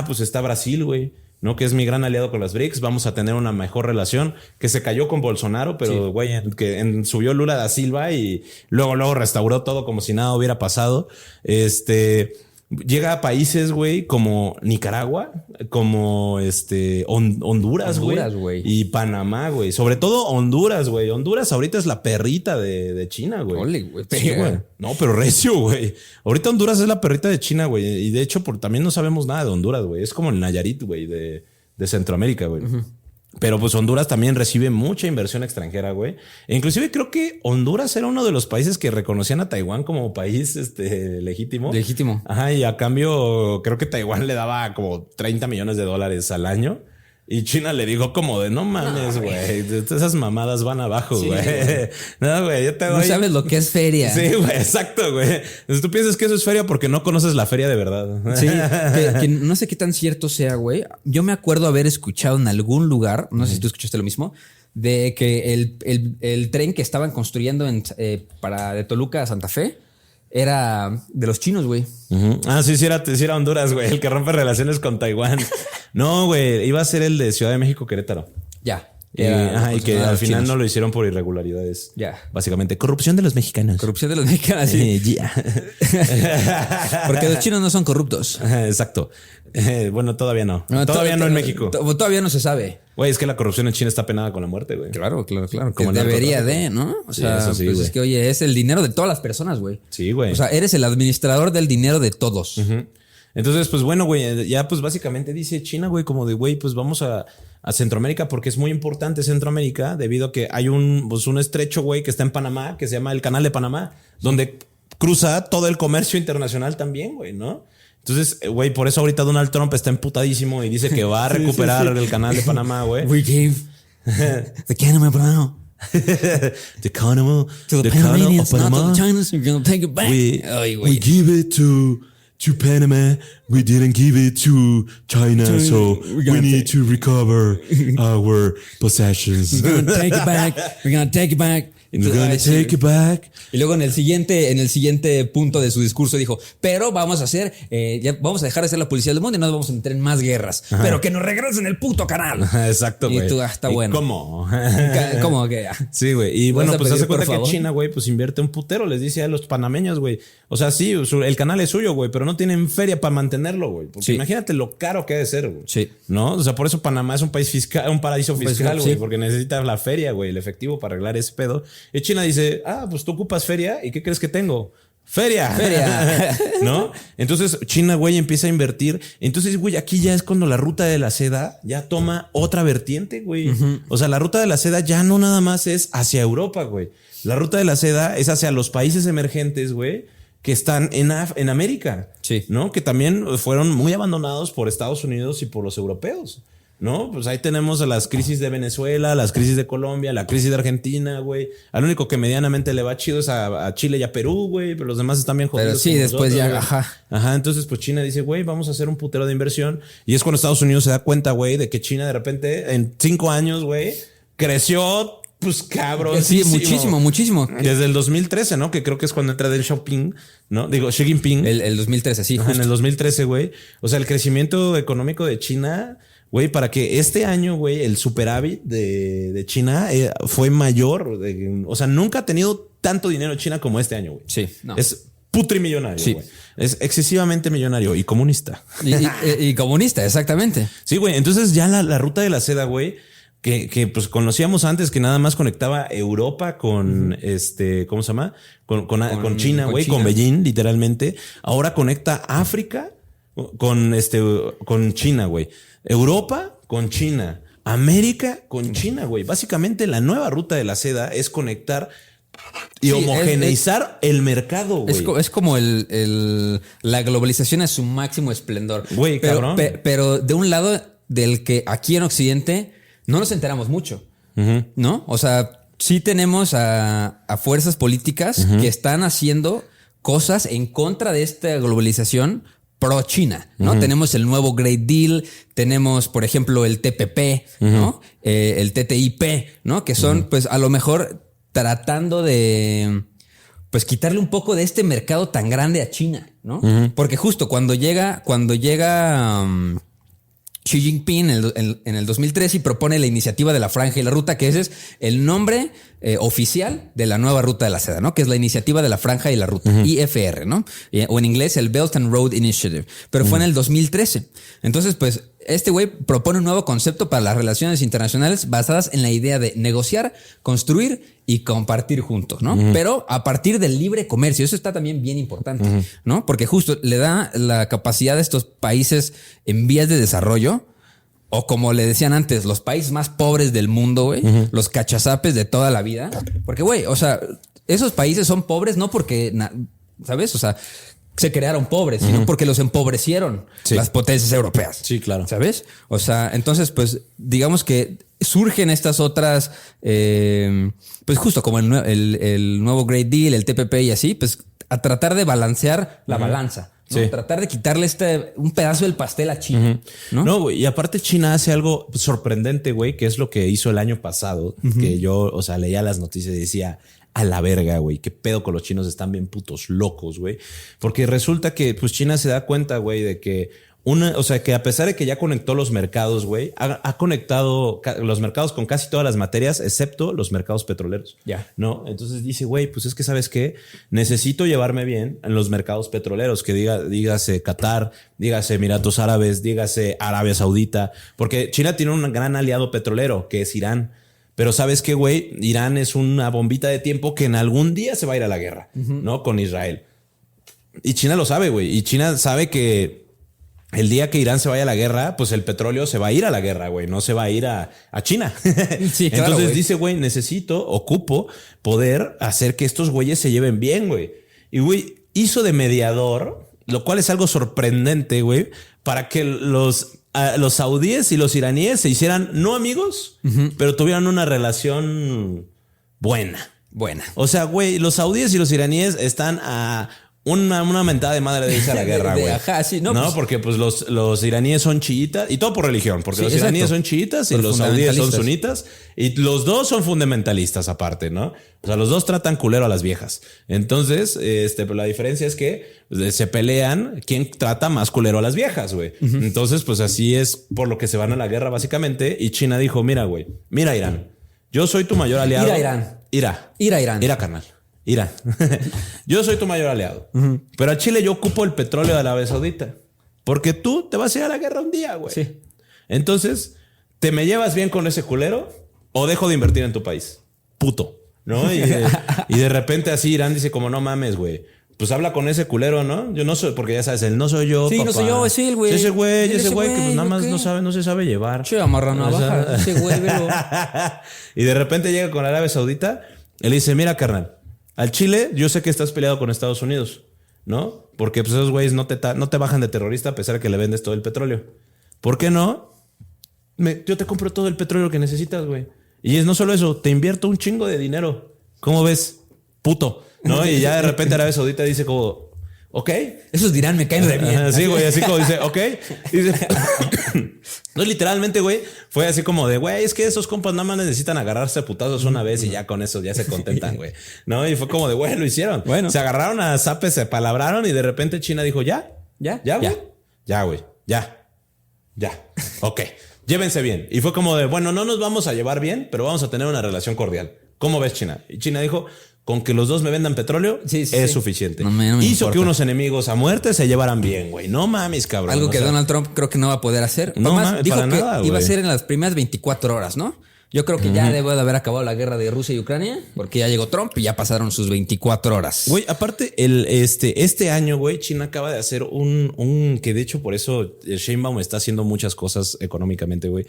Pues está Brasil, güey. ¿No? Que es mi gran aliado con las BRICS. Vamos a tener una mejor relación. Que se cayó con Bolsonaro, pero, güey, que subió Lula da Silva y luego restauró todo como si nada hubiera pasado. llega a países, güey, como Nicaragua, como Honduras, güey. Y Panamá, güey. Sobre todo Honduras, güey. Honduras ahorita es la perrita de China, güey. Ole, güey. Sí, güey. No, pero recio, güey. Ahorita Honduras es la perrita de China, güey. Y de hecho, también no sabemos nada de Honduras, güey. Es como el Nayarit, güey, de Centroamérica, güey. Pero pues Honduras también recibe mucha inversión extranjera, güey. E inclusive creo que Honduras era uno de los países que reconocían a Taiwán como país legítimo. Legítimo. Ajá, y a cambio creo que Taiwán le daba como $30 millones al año. Y China le dijo como de no mames, güey. Esas mamadas van abajo, güey. No, güey, yo te doy. No sabes lo que es feria. Sí, güey, exacto, güey. Entonces tú piensas que eso es feria porque no conoces la feria de verdad. Sí, que no sé qué tan cierto sea, güey. Yo me acuerdo haber escuchado en algún lugar, no sé si tú escuchaste lo mismo, de que el tren que estaban construyendo de Toluca a Santa Fe era de los chinos, güey. Ah, sí era Honduras, güey, el que rompe relaciones con Taiwán. No, güey, iba a ser el de Ciudad de México, Querétaro. Ya. Y que al final chinos no lo hicieron por irregularidades. Ya. Básicamente, corrupción de los mexicanos. Corrupción de los mexicanos, sí. Porque los chinos no son corruptos. Exacto. Bueno, todavía no. Todavía no en México. Todavía no se sabe. Güey, es que la corrupción en China está penada con la muerte, güey. Claro. Como debería de, ¿no? O sea, eso sí, pues es que, oye, es el dinero de todas las personas, güey. Sí, güey. O sea, eres el administrador del dinero de todos. Entonces, pues bueno, güey, ya pues básicamente dice China, güey, como de, güey, pues vamos a Centroamérica porque es muy importante Centroamérica debido a que hay un estrecho, güey, que está en Panamá, que se llama el Canal de Panamá, donde cruza todo el comercio internacional también, güey, ¿no? Entonces, güey, por eso ahorita Donald Trump está emputadísimo y dice que va a recuperar el Canal de Panamá, güey. We gave the Canal de Panamá. The Canal To the Panamanians, not to the Chinese. We're gonna take it back. We give it to Panama. We didn't give it to China, so we need to recover our possessions. We're gonna take it back. We're gonna take it back. We're gonna take it back. Y luego en el siguiente punto de su discurso dijo, pero vamos a dejar de ser la policía del mundo y nos vamos a meter en más guerras. Ajá. Pero que nos regresen el puto canal. Exacto, güey. Y tú, está bueno. ¿Cómo? ¿Cómo que? Sí, güey. Y bueno, pues hace cuenta que China, güey, pues invierte un putero, les dice a los panameños, güey. O sea, sí, el canal es suyo, güey, pero no tienen feria para mantenerlo, güey. Porque imagínate lo caro que ha de ser, güey. Sí. ¿No? O sea, por eso Panamá es un país fiscal, un paraíso fiscal, güey, porque necesita la feria, güey, el efectivo para arreglar ese pedo. Y China dice, pues tú ocupas feria y ¿qué crees que tengo? Feria. ¿No? Entonces China, güey, empieza a invertir. Entonces, güey, aquí ya es cuando la ruta de la seda ya toma otra vertiente, güey. O sea, la ruta de la seda ya no nada más es hacia Europa, güey. La ruta de la seda es hacia los países emergentes, güey, que están en América. Sí. ¿No? Que también fueron muy abandonados por Estados Unidos y por los europeos. ¿No? Pues ahí tenemos las crisis de Venezuela, las crisis de Colombia, la crisis de Argentina, güey. Al único que medianamente le va chido es a Chile y a Perú, güey. Pero los demás están bien jodidos. Pero sí, después nosotros, ya, Ajá, entonces pues China dice, güey, vamos a hacer un putero de inversión. Y es cuando Estados Unidos se da cuenta, güey, de que China de repente en 5 años, güey, creció, pues cabrón. Sí, muchísimo. Desde el 2013, ¿no? Que creo que es cuando entra Deng Xiaoping, ¿no? Digo, Xi Jinping. El 2013, sí. Ajá, en el 2013, güey. O sea, el crecimiento económico de China, güey, para que este año, güey, el superávit de China fue mayor. O sea, nunca ha tenido tanto dinero China como este año, güey. Sí. No. Es putrimillonario, güey. Sí. Es excesivamente millonario y comunista. Y comunista, exactamente. Sí, güey. Entonces ya la ruta de la seda, güey, que pues conocíamos antes que nada más conectaba Europa con ¿cómo se llama? Con China, güey, con Beijing, literalmente. Ahora conecta África con China, güey. Europa con China. América con China, güey. Básicamente la nueva ruta de la seda es conectar y homogeneizar el mercado, güey. Es como la globalización a su máximo esplendor. Güey, cabrón. Pero de un lado del que aquí en Occidente no nos enteramos mucho, ¿no? O sea, sí tenemos a fuerzas políticas que están haciendo cosas en contra de esta globalización pro China, ¿no? Tenemos el nuevo Great Deal, tenemos, por ejemplo, el TPP, ¿no? El TTIP, ¿no? Que son, pues, a lo mejor tratando de, pues, quitarle un poco de este mercado tan grande a China, ¿no? Porque justo cuando llega Xi Jinping en el 2013 y propone la iniciativa de la Franja y la Ruta, que ese es el nombre oficial de la nueva Ruta de la Seda, ¿no? Que es la iniciativa de la Franja y la Ruta, IFR, ¿no? O en inglés el Belt and Road Initiative, pero fue en el 2013. Entonces, pues, este güey propone un nuevo concepto para las relaciones internacionales basadas en la idea de negociar, construir y compartir juntos, ¿no? Pero a partir del libre comercio. Eso está también bien importante, ¿no? Porque justo le da la capacidad a estos países en vías de desarrollo, o como le decían antes, los países más pobres del mundo, güey, los cachazapes de toda la vida. Porque, güey, o sea, esos países son pobres no porque, ¿sabes? O sea, se crearon pobres, sino porque los empobrecieron las potencias europeas. Sí, claro. ¿Sabes? O sea, entonces, pues, digamos que surgen estas otras, pues justo como el nuevo Great Deal, el TPP y así, pues a tratar de balancear la balanza. ¿no? Sí. Tratar de quitarle un pedazo del pastel a China. No, güey. Y aparte China hace algo sorprendente, güey, que es lo que hizo el año pasado, que yo, o sea, leía las noticias y decía, a la verga, güey, qué pedo con los chinos, están bien putos locos, güey. Porque resulta que pues China se da cuenta, güey, de que o sea, que a pesar de que ya conectó los mercados, güey, ha conectado los mercados con casi todas las materias, excepto los mercados petroleros. Ya. ¿No? Entonces dice, güey, pues es que, ¿sabes qué? Necesito llevarme bien en los mercados petroleros, que dígase Qatar, dígase Emiratos Árabes, dígase Arabia Saudita, porque China tiene un gran aliado petrolero, que es Irán. Pero ¿sabes qué, güey? Irán es una bombita de tiempo que en algún día se va a ir a la guerra, ¿no? Con Israel. Y China lo sabe, güey. Y China sabe que el día que Irán se vaya a la guerra, pues el petróleo se va a ir a la guerra, güey. No se va a ir a China. Sí, claro, entonces güey. dice, güey, ocupo poder hacer que estos güeyes se lleven bien, güey. Y, güey, hizo de mediador, lo cual es algo sorprendente, güey, para que los saudíes y los iraníes se hicieran no amigos, pero tuvieran una relación buena. O sea, güey, los saudíes y los iraníes están a una mentada de madre de irse a la guerra, güey. Ajá, sí, no, pues, porque pues los iraníes son chiitas y todo por religión, porque sí, los iraníes son chiitas y los saudíes son sunitas y los dos son fundamentalistas aparte, ¿no? O sea, los dos tratan culero a las viejas. Entonces, pero la diferencia es que se pelean quién trata más culero a las viejas, güey. Entonces, pues así es por lo que se van a la guerra básicamente. Y China dijo, mira, güey, mira Irán, yo soy tu mayor aliado. Irán. Ira, carnal. Irán. Yo soy tu mayor aliado. Pero a Chile yo ocupo el petróleo de Arabia Saudita. Porque tú te vas a ir a la guerra un día, güey. Sí. Entonces, ¿te me llevas bien con ese culero o dejo de invertir en tu país? Puto. ¿No? Y de repente así Irán dice como, no mames, güey. Pues habla con ese culero, ¿no? Yo no soy, porque ya sabes, él no soy yo, sí, papá. no soy yo, es el güey. Sí, ese güey, que pues nada más no se sabe llevar. Che, amarra navaja, ese güey, velo. Y de repente llega con Arabia Saudita, él dice, mira, carnal, al Chile, yo sé que estás peleado con Estados Unidos, ¿no? Porque pues esos güeyes no te bajan de terrorista a pesar de que le vendes todo el petróleo. ¿Por qué no? Yo te compro todo el petróleo que necesitas, güey. Y no solo eso, te invierto un chingo de dinero. ¿Cómo ves? Puto. ¿No? Y ya de repente Arabia Saudita dice como, ok. Esos dirán, me caen re bien. Sí, güey, así como dice, ok. Dice, no, literalmente, güey, fue así como de, güey, es que esos compas nada más necesitan agarrarse a putazos una vez y ya con eso ya se contentan, güey. ¿No? Y fue como de, güey, lo hicieron. Bueno. Se agarraron a zapes, se palabraron y de repente China dijo, ya, güey. Ya. Ok. Llévense bien. Y fue como de, bueno, no nos vamos a llevar bien, pero vamos a tener una relación cordial. ¿Cómo ves, China? Y China dijo, con que los dos me vendan petróleo es suficiente. No me hizo importa. que unos enemigos a muerte se llevaran bien, güey. No mames, cabrón. Algo que Donald Trump creo que no va a poder hacer. No mames, dijo para que nada, iba a güey. ser en las primeras 24 horas, ¿no? Yo creo que ya debe de haber acabado la guerra de Rusia y Ucrania, porque ya llegó Trump y ya pasaron sus 24 horas. Güey, aparte, este año, güey, China acaba de hacer un que de hecho por eso Sheinbaum está haciendo muchas cosas económicamente, güey.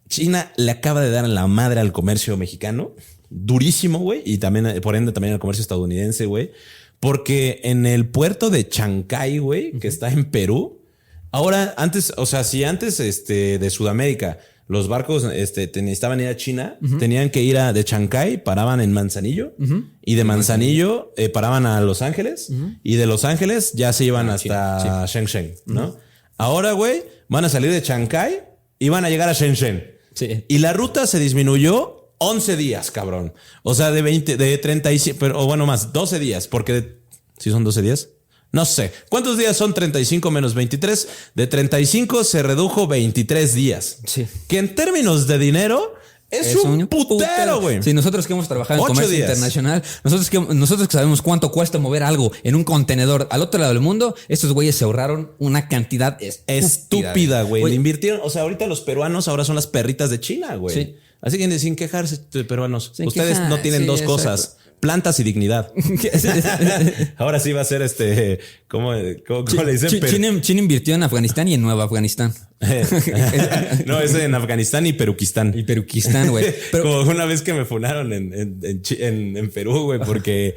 China le acaba de dar en la madre al comercio mexicano. Durísimo, güey. Y también, por ende, también al comercio estadounidense, güey. Porque en el puerto de Chancay, güey, que está en Perú. Ahora, antes, o sea, si antes de Sudamérica los barcos necesitaban ir a China, tenían que ir de Chancay, paraban en Manzanillo. Y de Manzanillo paraban a Los Ángeles. Y de Los Ángeles ya se iban hasta Shenzhen, ¿no? Ahora, güey, van a salir de Chancay y van a llegar a Shenzhen. Sí. Y la ruta se disminuyó 11 días, cabrón. O sea, de 35, pero, o bueno, más, 12 días, porque ¿sí son 12 días? No sé. ¿Cuántos días son 35 menos 23? De 35 se redujo 23 días. Sí. Que en términos de dinero es un putero, güey. Sí, nosotros que hemos trabajado en 8 comercio días. internacional, nosotros que sabemos cuánto cuesta mover algo en un contenedor al otro lado del mundo, estos güeyes se ahorraron una cantidad Estúpida, güey. Le invirtieron. O sea, ahorita los peruanos ahora son las perritas de China, güey. Sí. Así que sin quejarse, peruanos. Sin Ustedes quejar, no tienen sí, dos exacto. cosas. Plantas y dignidad. Ahora sí va a ser ¿cómo le dicen? China invirtió en Afganistán y en Nueva Afganistán. No, es en Afganistán y Peruquistán. Y Peruquistán, güey. Como una vez que me funaron en Perú, güey, porque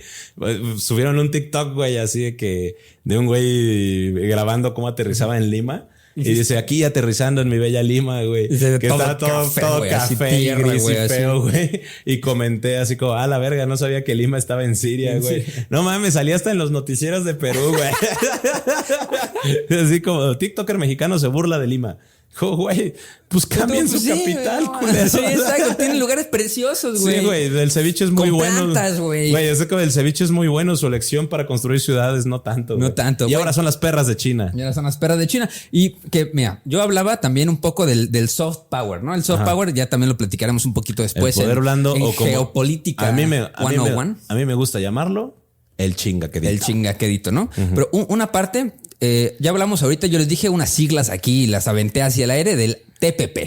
subieron un TikTok, güey, así de un güey grabando cómo aterrizaba en Lima. Y dice, aquí aterrizando en mi bella Lima, güey. Que está todo café y gris y feo, güey. Y comenté así como, la verga, no sabía que Lima estaba en Siria, güey. Sí. No mames, salía hasta en los noticieros de Perú, güey. Así como, TikToker mexicano se burla de Lima. Güey, pues cambien su capital, culero. Sí, exacto. Tienen lugares preciosos, güey. Sí, güey. El ceviche es muy bueno. Plantas, güey. Güey, es que el ceviche es muy bueno. Su elección para construir ciudades, no tanto. No tanto. Y ahora son las perras de China. Y ahora son las perras de China. Y que, mira, yo hablaba también un poco del soft power, ¿no? El soft power ya también lo platicaremos un poquito después. El poder blando en o como geopolítica. A mí me gusta llamarlo el chingaquedito. El chingaquedito, ¿no? Pero una parte, ya hablamos ahorita, yo les dije unas siglas aquí, las aventé hacia el aire del TPP,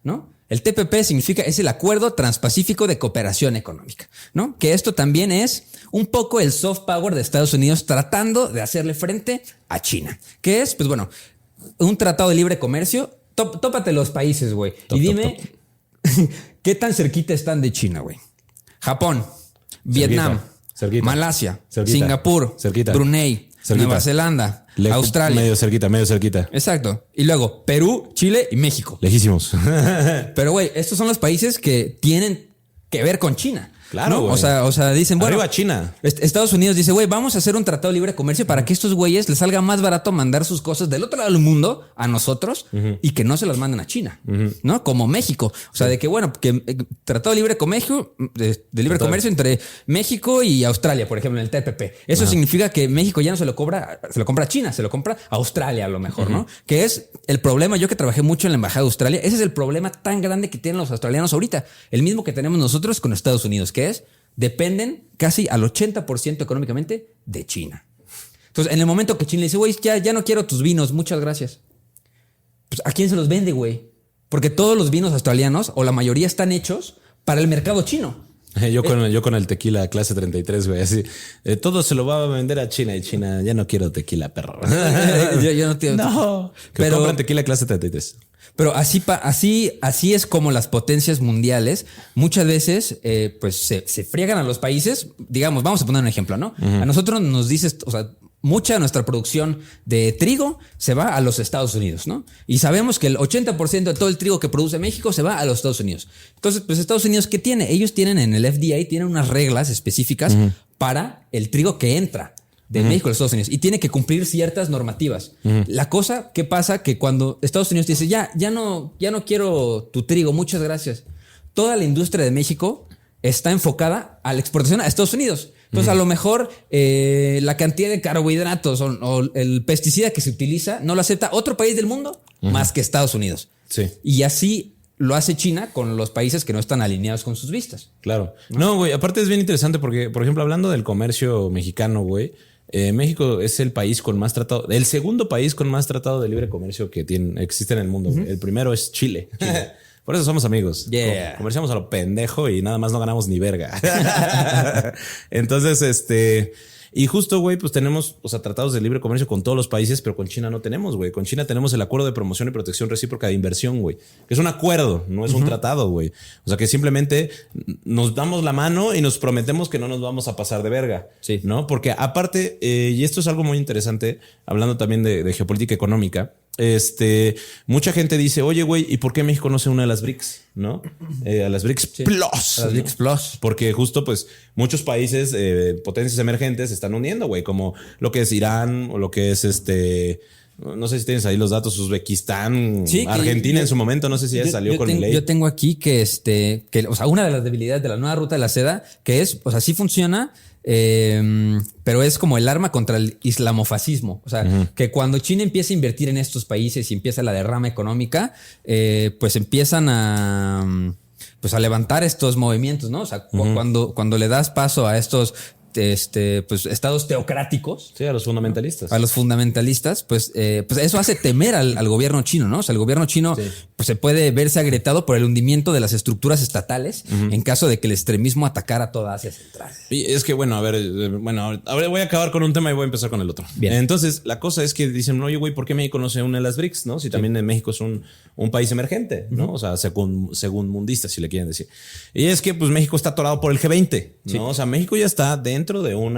¿no? El TPP es el Acuerdo Transpacífico de Cooperación Económica, ¿no? Que esto también es un poco el soft power de Estados Unidos tratando de hacerle frente a China. Que es, pues bueno, un tratado de libre comercio. Tópate los países, güey. Y dime, ¿qué tan cerquita están de China, güey? Japón, Vietnam, cerquita. Malasia, Cerquita. Singapur, Cerquita. Brunei, Cerquita. Nueva Zelanda, Australia. Medio cerquita. Exacto. Y luego Perú, Chile y México. Lejísimos. Pero, güey, estos son los países que tienen que ver con China. Claro, ¿no? güey. O sea, dicen, bueno, arriba China. Estados Unidos dice, güey, vamos a hacer un tratado de libre comercio para que estos güeyes les salga más barato mandar sus cosas del otro lado del mundo a nosotros y que no se las manden a China, ¿no? Como México. O sea, de que, bueno, que tratado de libre comercio, de libre comercio entre México y Australia, por ejemplo, en el TPP. Eso significa que México ya no se lo compra a China, se lo compra a Australia a lo mejor, ¿no? Que es el problema. Yo que trabajé mucho en la embajada de Australia, ese es el problema tan grande que tienen los australianos ahorita. El mismo que tenemos nosotros con Estados Unidos, que es dependen casi al 80% económicamente de China. Entonces, en el momento que China le dice, güey, ya no quiero tus vinos, muchas gracias. Pues, ¿a quién se los vende, güey? Porque todos los vinos australianos, o la mayoría, están hechos para el mercado chino. Yo con el tequila clase 33, güey, así. Todo se lo va a vender a China y China, ya no quiero tequila, perro. yo no quiero. No. Que compran tequila clase 33. Pero así es como las potencias mundiales muchas veces pues se friegan a los países. Digamos, vamos a poner un ejemplo, ¿no? A nosotros nos dices, o sea, mucha de nuestra producción de trigo se va a los Estados Unidos, ¿no? Y sabemos que el 80% de todo el trigo que produce México se va a los Estados Unidos. Entonces, pues Estados Unidos, ¿qué tiene? Ellos tienen en el FDA, tienen unas reglas específicas para el trigo que entra de México a los Estados Unidos y tiene que cumplir ciertas normativas. La cosa que pasa que cuando Estados Unidos dice ya no quiero tu trigo, muchas gracias. Toda la industria de México está enfocada a la exportación a Estados Unidos. Entonces, a lo mejor la cantidad de carbohidratos o el pesticida que se utiliza no lo acepta otro país del mundo más que Estados Unidos. Sí. Y así lo hace China con los países que no están alineados con sus vistas. Claro. No, güey, aparte es bien interesante porque, por ejemplo, hablando del comercio mexicano, güey, México es el país con más tratado, el segundo país con más tratado de libre comercio que existe en el mundo. El primero es Chile. Por eso somos amigos. Yeah. Comerciamos a lo pendejo y nada más no ganamos ni verga. Entonces, y justo, güey, pues tenemos, o sea, tratados de libre comercio con todos los países, pero con China no tenemos, güey. Con China tenemos el Acuerdo de Promoción y Protección Recíproca de Inversión, güey. Que es un acuerdo, no es un tratado, güey. O sea, que simplemente nos damos la mano y nos prometemos que no nos vamos a pasar de verga. Sí. ¿No? Porque aparte, y esto es algo muy interesante, hablando también de geopolítica económica, mucha gente dice, oye, güey, ¿y por qué México no se une a las BRICS? ¿No? A las BRICS Plus. A las BRICS Plus. Porque justo, pues, muchos países, potencias emergentes, se están uniendo, güey, como lo que es Irán o lo que es no sé si tienes ahí los datos, Uzbekistán, sí, Argentina en su momento, no sé si ya salió con mi ley. Yo tengo aquí que o sea, una de las debilidades de la nueva ruta de la seda, que es, o sea, sí funciona pero es como el arma contra el islamofascismo. O sea, que cuando China empieza a invertir en estos países y empieza la derrama económica, pues empiezan a levantar estos movimientos, ¿no? O sea, cuando le das paso a estos pues estados teocráticos. Sí, a los fundamentalistas. A los fundamentalistas, pues eso hace temer al gobierno chino, ¿no? O sea, el gobierno chino pues se puede verse agrietado por el hundimiento de las estructuras estatales en caso de que el extremismo atacara toda Asia Central. Y es que, bueno, a ver, voy a acabar con un tema y voy a empezar con el otro. Bien. Entonces, la cosa es que dicen, oye, güey, ¿por qué México no se une a las BRICS, no? Si también México es un país emergente, ¿no? O sea, según mundista, si le quieren decir. Y es que, pues, México está atorado por el G20, ¿no? O sea, México ya está dentro de un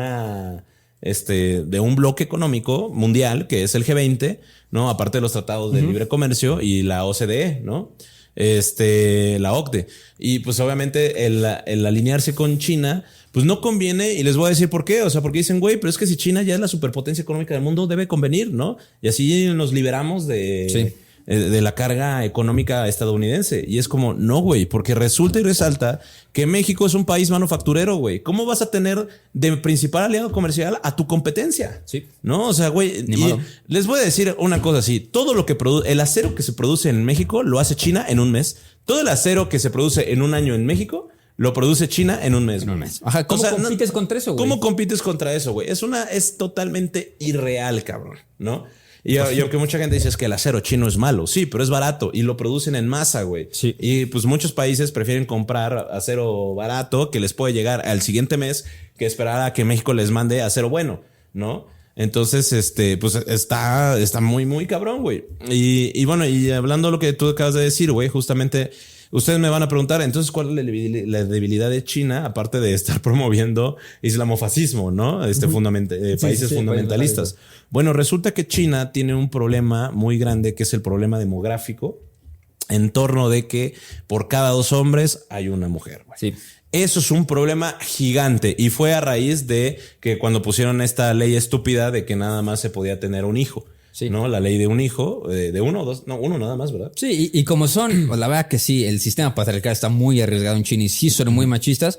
bloque económico mundial que es el G20, ¿no? Aparte de los tratados de libre comercio y la OCDE, ¿no? La OCDE. Y pues obviamente el alinearse con China, pues no conviene, y les voy a decir por qué. O sea, porque dicen, güey, pero es que si China ya es la superpotencia económica del mundo, debe convenir, ¿no? Y así nos liberamos de la carga económica estadounidense. Y es como, no, güey, porque resulta y resalta que México es un país manufacturero, güey. ¿Cómo vas a tener de principal aliado comercial a tu competencia? Sí. No, o sea, güey, les voy a decir una cosa así. Todo lo que el acero que se produce en México lo hace China en un mes. Todo el acero que se produce en un año en México lo produce China en un mes. Ajá, ¿cómo compites contra eso, güey? ¿Cómo compites contra eso, güey? Es totalmente irreal, cabrón, ¿no? Y aunque mucha gente dice es que el acero chino es malo, sí, pero es barato y lo producen en masa, güey. Sí. Y pues muchos países prefieren comprar acero barato que les puede llegar al siguiente mes que esperar a que México les mande acero bueno, ¿no? Entonces, pues está muy, muy cabrón, güey. Y bueno, y hablando de lo que tú acabas de decir, güey, justamente ustedes me van a preguntar, entonces, ¿cuál es la debilidad de China, aparte de estar promoviendo islamofascismo, ¿no? Países fundamentalistas. Bueno, resulta que China tiene un problema muy grande, que es el problema demográfico, en torno de que por cada 2 hombres hay una mujer, güey. Sí. Eso es un problema gigante y fue a raíz de que cuando pusieron esta ley estúpida de que nada más se podía tener un hijo. Sí. ¿No? La ley de un hijo, de 1 o 2, no, 1 nada más, ¿verdad? Sí, y como son, pues la verdad que sí, el sistema patriarcal está muy arriesgado en China y sí son muy machistas,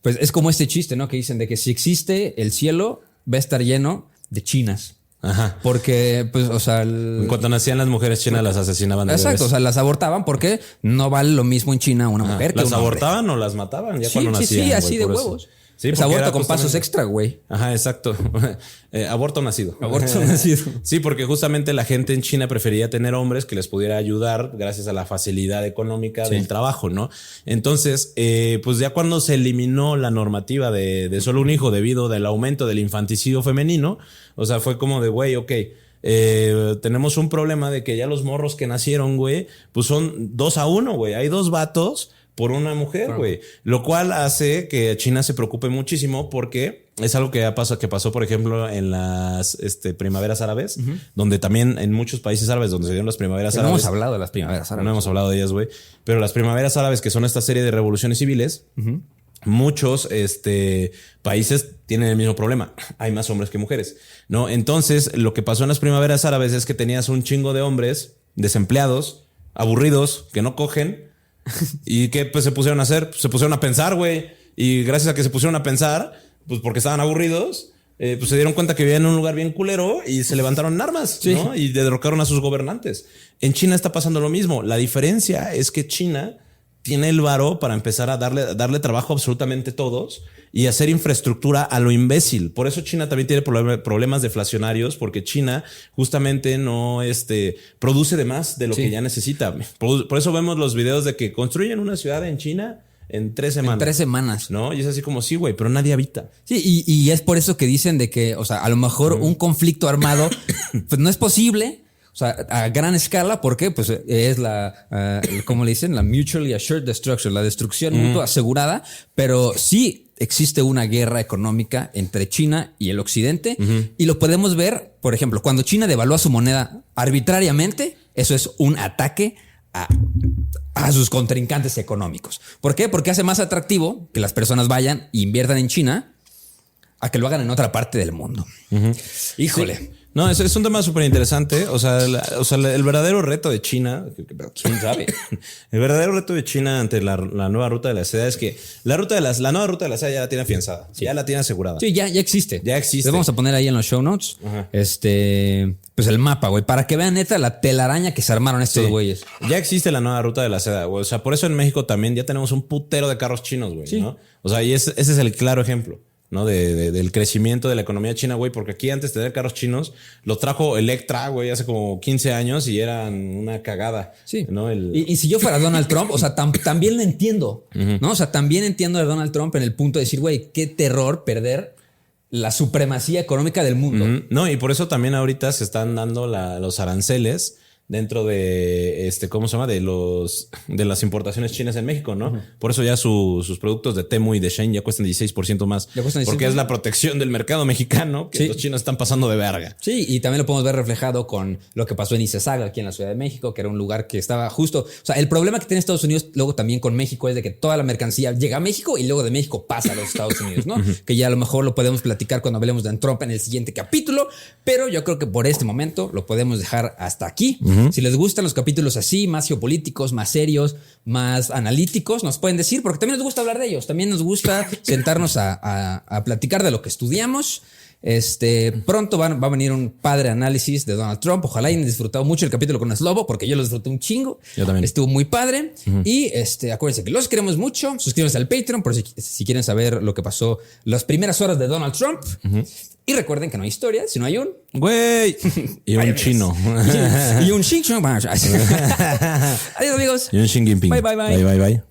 pues es como este chiste, ¿no? Que dicen de que si existe el cielo, va a estar lleno de chinas. Ajá. Porque, pues, o sea... En cuanto nacían las mujeres chinas, las asesinaban de Exacto, bebés. o sea, las abortaban porque no vale lo mismo en China una mujer que ¿Las un hombre. abortaban o las mataban? Ya cuando nacían, sí, así de por huevos. Eso. Sí, pues aborto con pasos extra, güey. Ajá, exacto. Aborto nacido. Aborto nacido. Sí, porque justamente la gente en China prefería tener hombres que les pudiera ayudar gracias a la facilidad económica del trabajo, ¿no? Entonces, pues ya cuando se eliminó la normativa de solo un hijo debido al aumento del infanticidio femenino, o sea, fue como de, güey, ok, tenemos un problema de que ya los morros que nacieron, güey, pues son 2-1, güey. Hay 2 vatos por una mujer, güey. Lo cual hace que China se preocupe muchísimo porque es algo que pasó, por ejemplo, en las primaveras árabes, donde también en muchos países árabes donde se dieron las primaveras árabes. No hemos hablado de las primaveras árabes. No hemos hablado de ellas, güey. Pero las primaveras árabes, que son esta serie de revoluciones civiles, muchos países tienen el mismo problema. Hay más hombres que mujeres, ¿no? Entonces, lo que pasó en las primaveras árabes es que tenías un chingo de hombres desempleados, aburridos, que no cogen. ¿Y qué pues se pusieron a hacer? Pues se pusieron a pensar, güey. Y gracias a que se pusieron a pensar, pues porque estaban aburridos, pues se dieron cuenta que vivían en un lugar bien culero y se levantaron en armas, ¿no? Y derrocaron a sus gobernantes. En China está pasando lo mismo. La diferencia es que China tiene el varo para empezar a darle trabajo a absolutamente todos y hacer infraestructura a lo imbécil. Por eso China también tiene problemas deflacionarios, porque China justamente no produce de más de lo que ya necesita. Por eso vemos los videos de que construyen una ciudad en China en 3 semanas. En 3 semanas. ¿No? Y es así como, sí, güey, pero nadie habita. Sí, y es por eso que dicen de que, o sea, a lo mejor un conflicto armado pues no es posible. O sea, a gran escala, ¿por qué? Pues es ¿cómo le dicen? La mutually assured destruction, la destrucción mutua asegurada, pero sí existe una guerra económica entre China y el occidente y lo podemos ver, por ejemplo, cuando China devalúa su moneda arbitrariamente, eso es un ataque a sus contrincantes económicos. ¿Por qué? Porque hace más atractivo que las personas vayan e inviertan en China a que lo hagan en otra parte del mundo. Híjole. Sí. No, es un tema súper interesante. O sea, el verdadero reto de China, ¿quién sabe? El verdadero reto de China ante la nueva ruta de la seda es que la nueva ruta de la seda ya la tiene afianzada, ya la tiene asegurada. Sí, ya existe. Ya existe. Les vamos a poner ahí en los show notes, pues el mapa, güey, para que vean neta la telaraña que se armaron estos güeyes. Ya existe la nueva ruta de la seda, güey. O sea, por eso en México también ya tenemos un putero de carros chinos, güey, ¿no? O sea, y ese es el claro ejemplo, ¿no? Del crecimiento de la economía china, güey, porque aquí antes de tener carros chinos, lo trajo Electra, güey, hace como 15 años y eran una cagada. Sí. ¿No? Y si yo fuera Donald Trump, o sea, también lo entiendo, ¿no? O sea, también entiendo a Donald Trump en el punto de decir, güey, qué terror perder la supremacía económica del mundo. No, y por eso también ahorita se están dando los aranceles dentro de ¿cómo se llama? De las importaciones chinas en México, ¿no? Por eso ya sus productos de Temu y de Shein ya cuestan 16% más. ¿Ya cuestan 16%? Porque es la protección del mercado mexicano que los chinos están pasando de verga. Sí, y también lo podemos ver reflejado con lo que pasó en Izazaga, aquí en la Ciudad de México, que era un lugar que estaba justo. O sea, el problema que tiene Estados Unidos luego también con México es de que toda la mercancía llega a México y luego de México pasa a los Estados Unidos, ¿no? Que ya a lo mejor lo podemos platicar cuando hablemos de Trump en el siguiente capítulo, pero yo creo que por este momento lo podemos dejar hasta aquí. Si les gustan los capítulos así, más geopolíticos, más serios, más analíticos, nos pueden decir, porque también nos gusta hablar de ellos. También nos gusta sentarnos a platicar de lo que estudiamos. Pronto va a venir un padre análisis de Donald Trump. Ojalá hayan disfrutado mucho el capítulo con Slobo, porque yo lo disfruté un chingo. Yo también. Estuvo muy padre. Y acuérdense que los queremos mucho. Suscríbanse al Patreon por si quieren saber lo que pasó las primeras horas de Donald Trump. Y recuerden que no hay historia, sino hay un güey y un chino. y un Xi Jinping. Adiós, amigos. Y un Xi Jinping. Bye, bye, bye. Bye, bye, bye.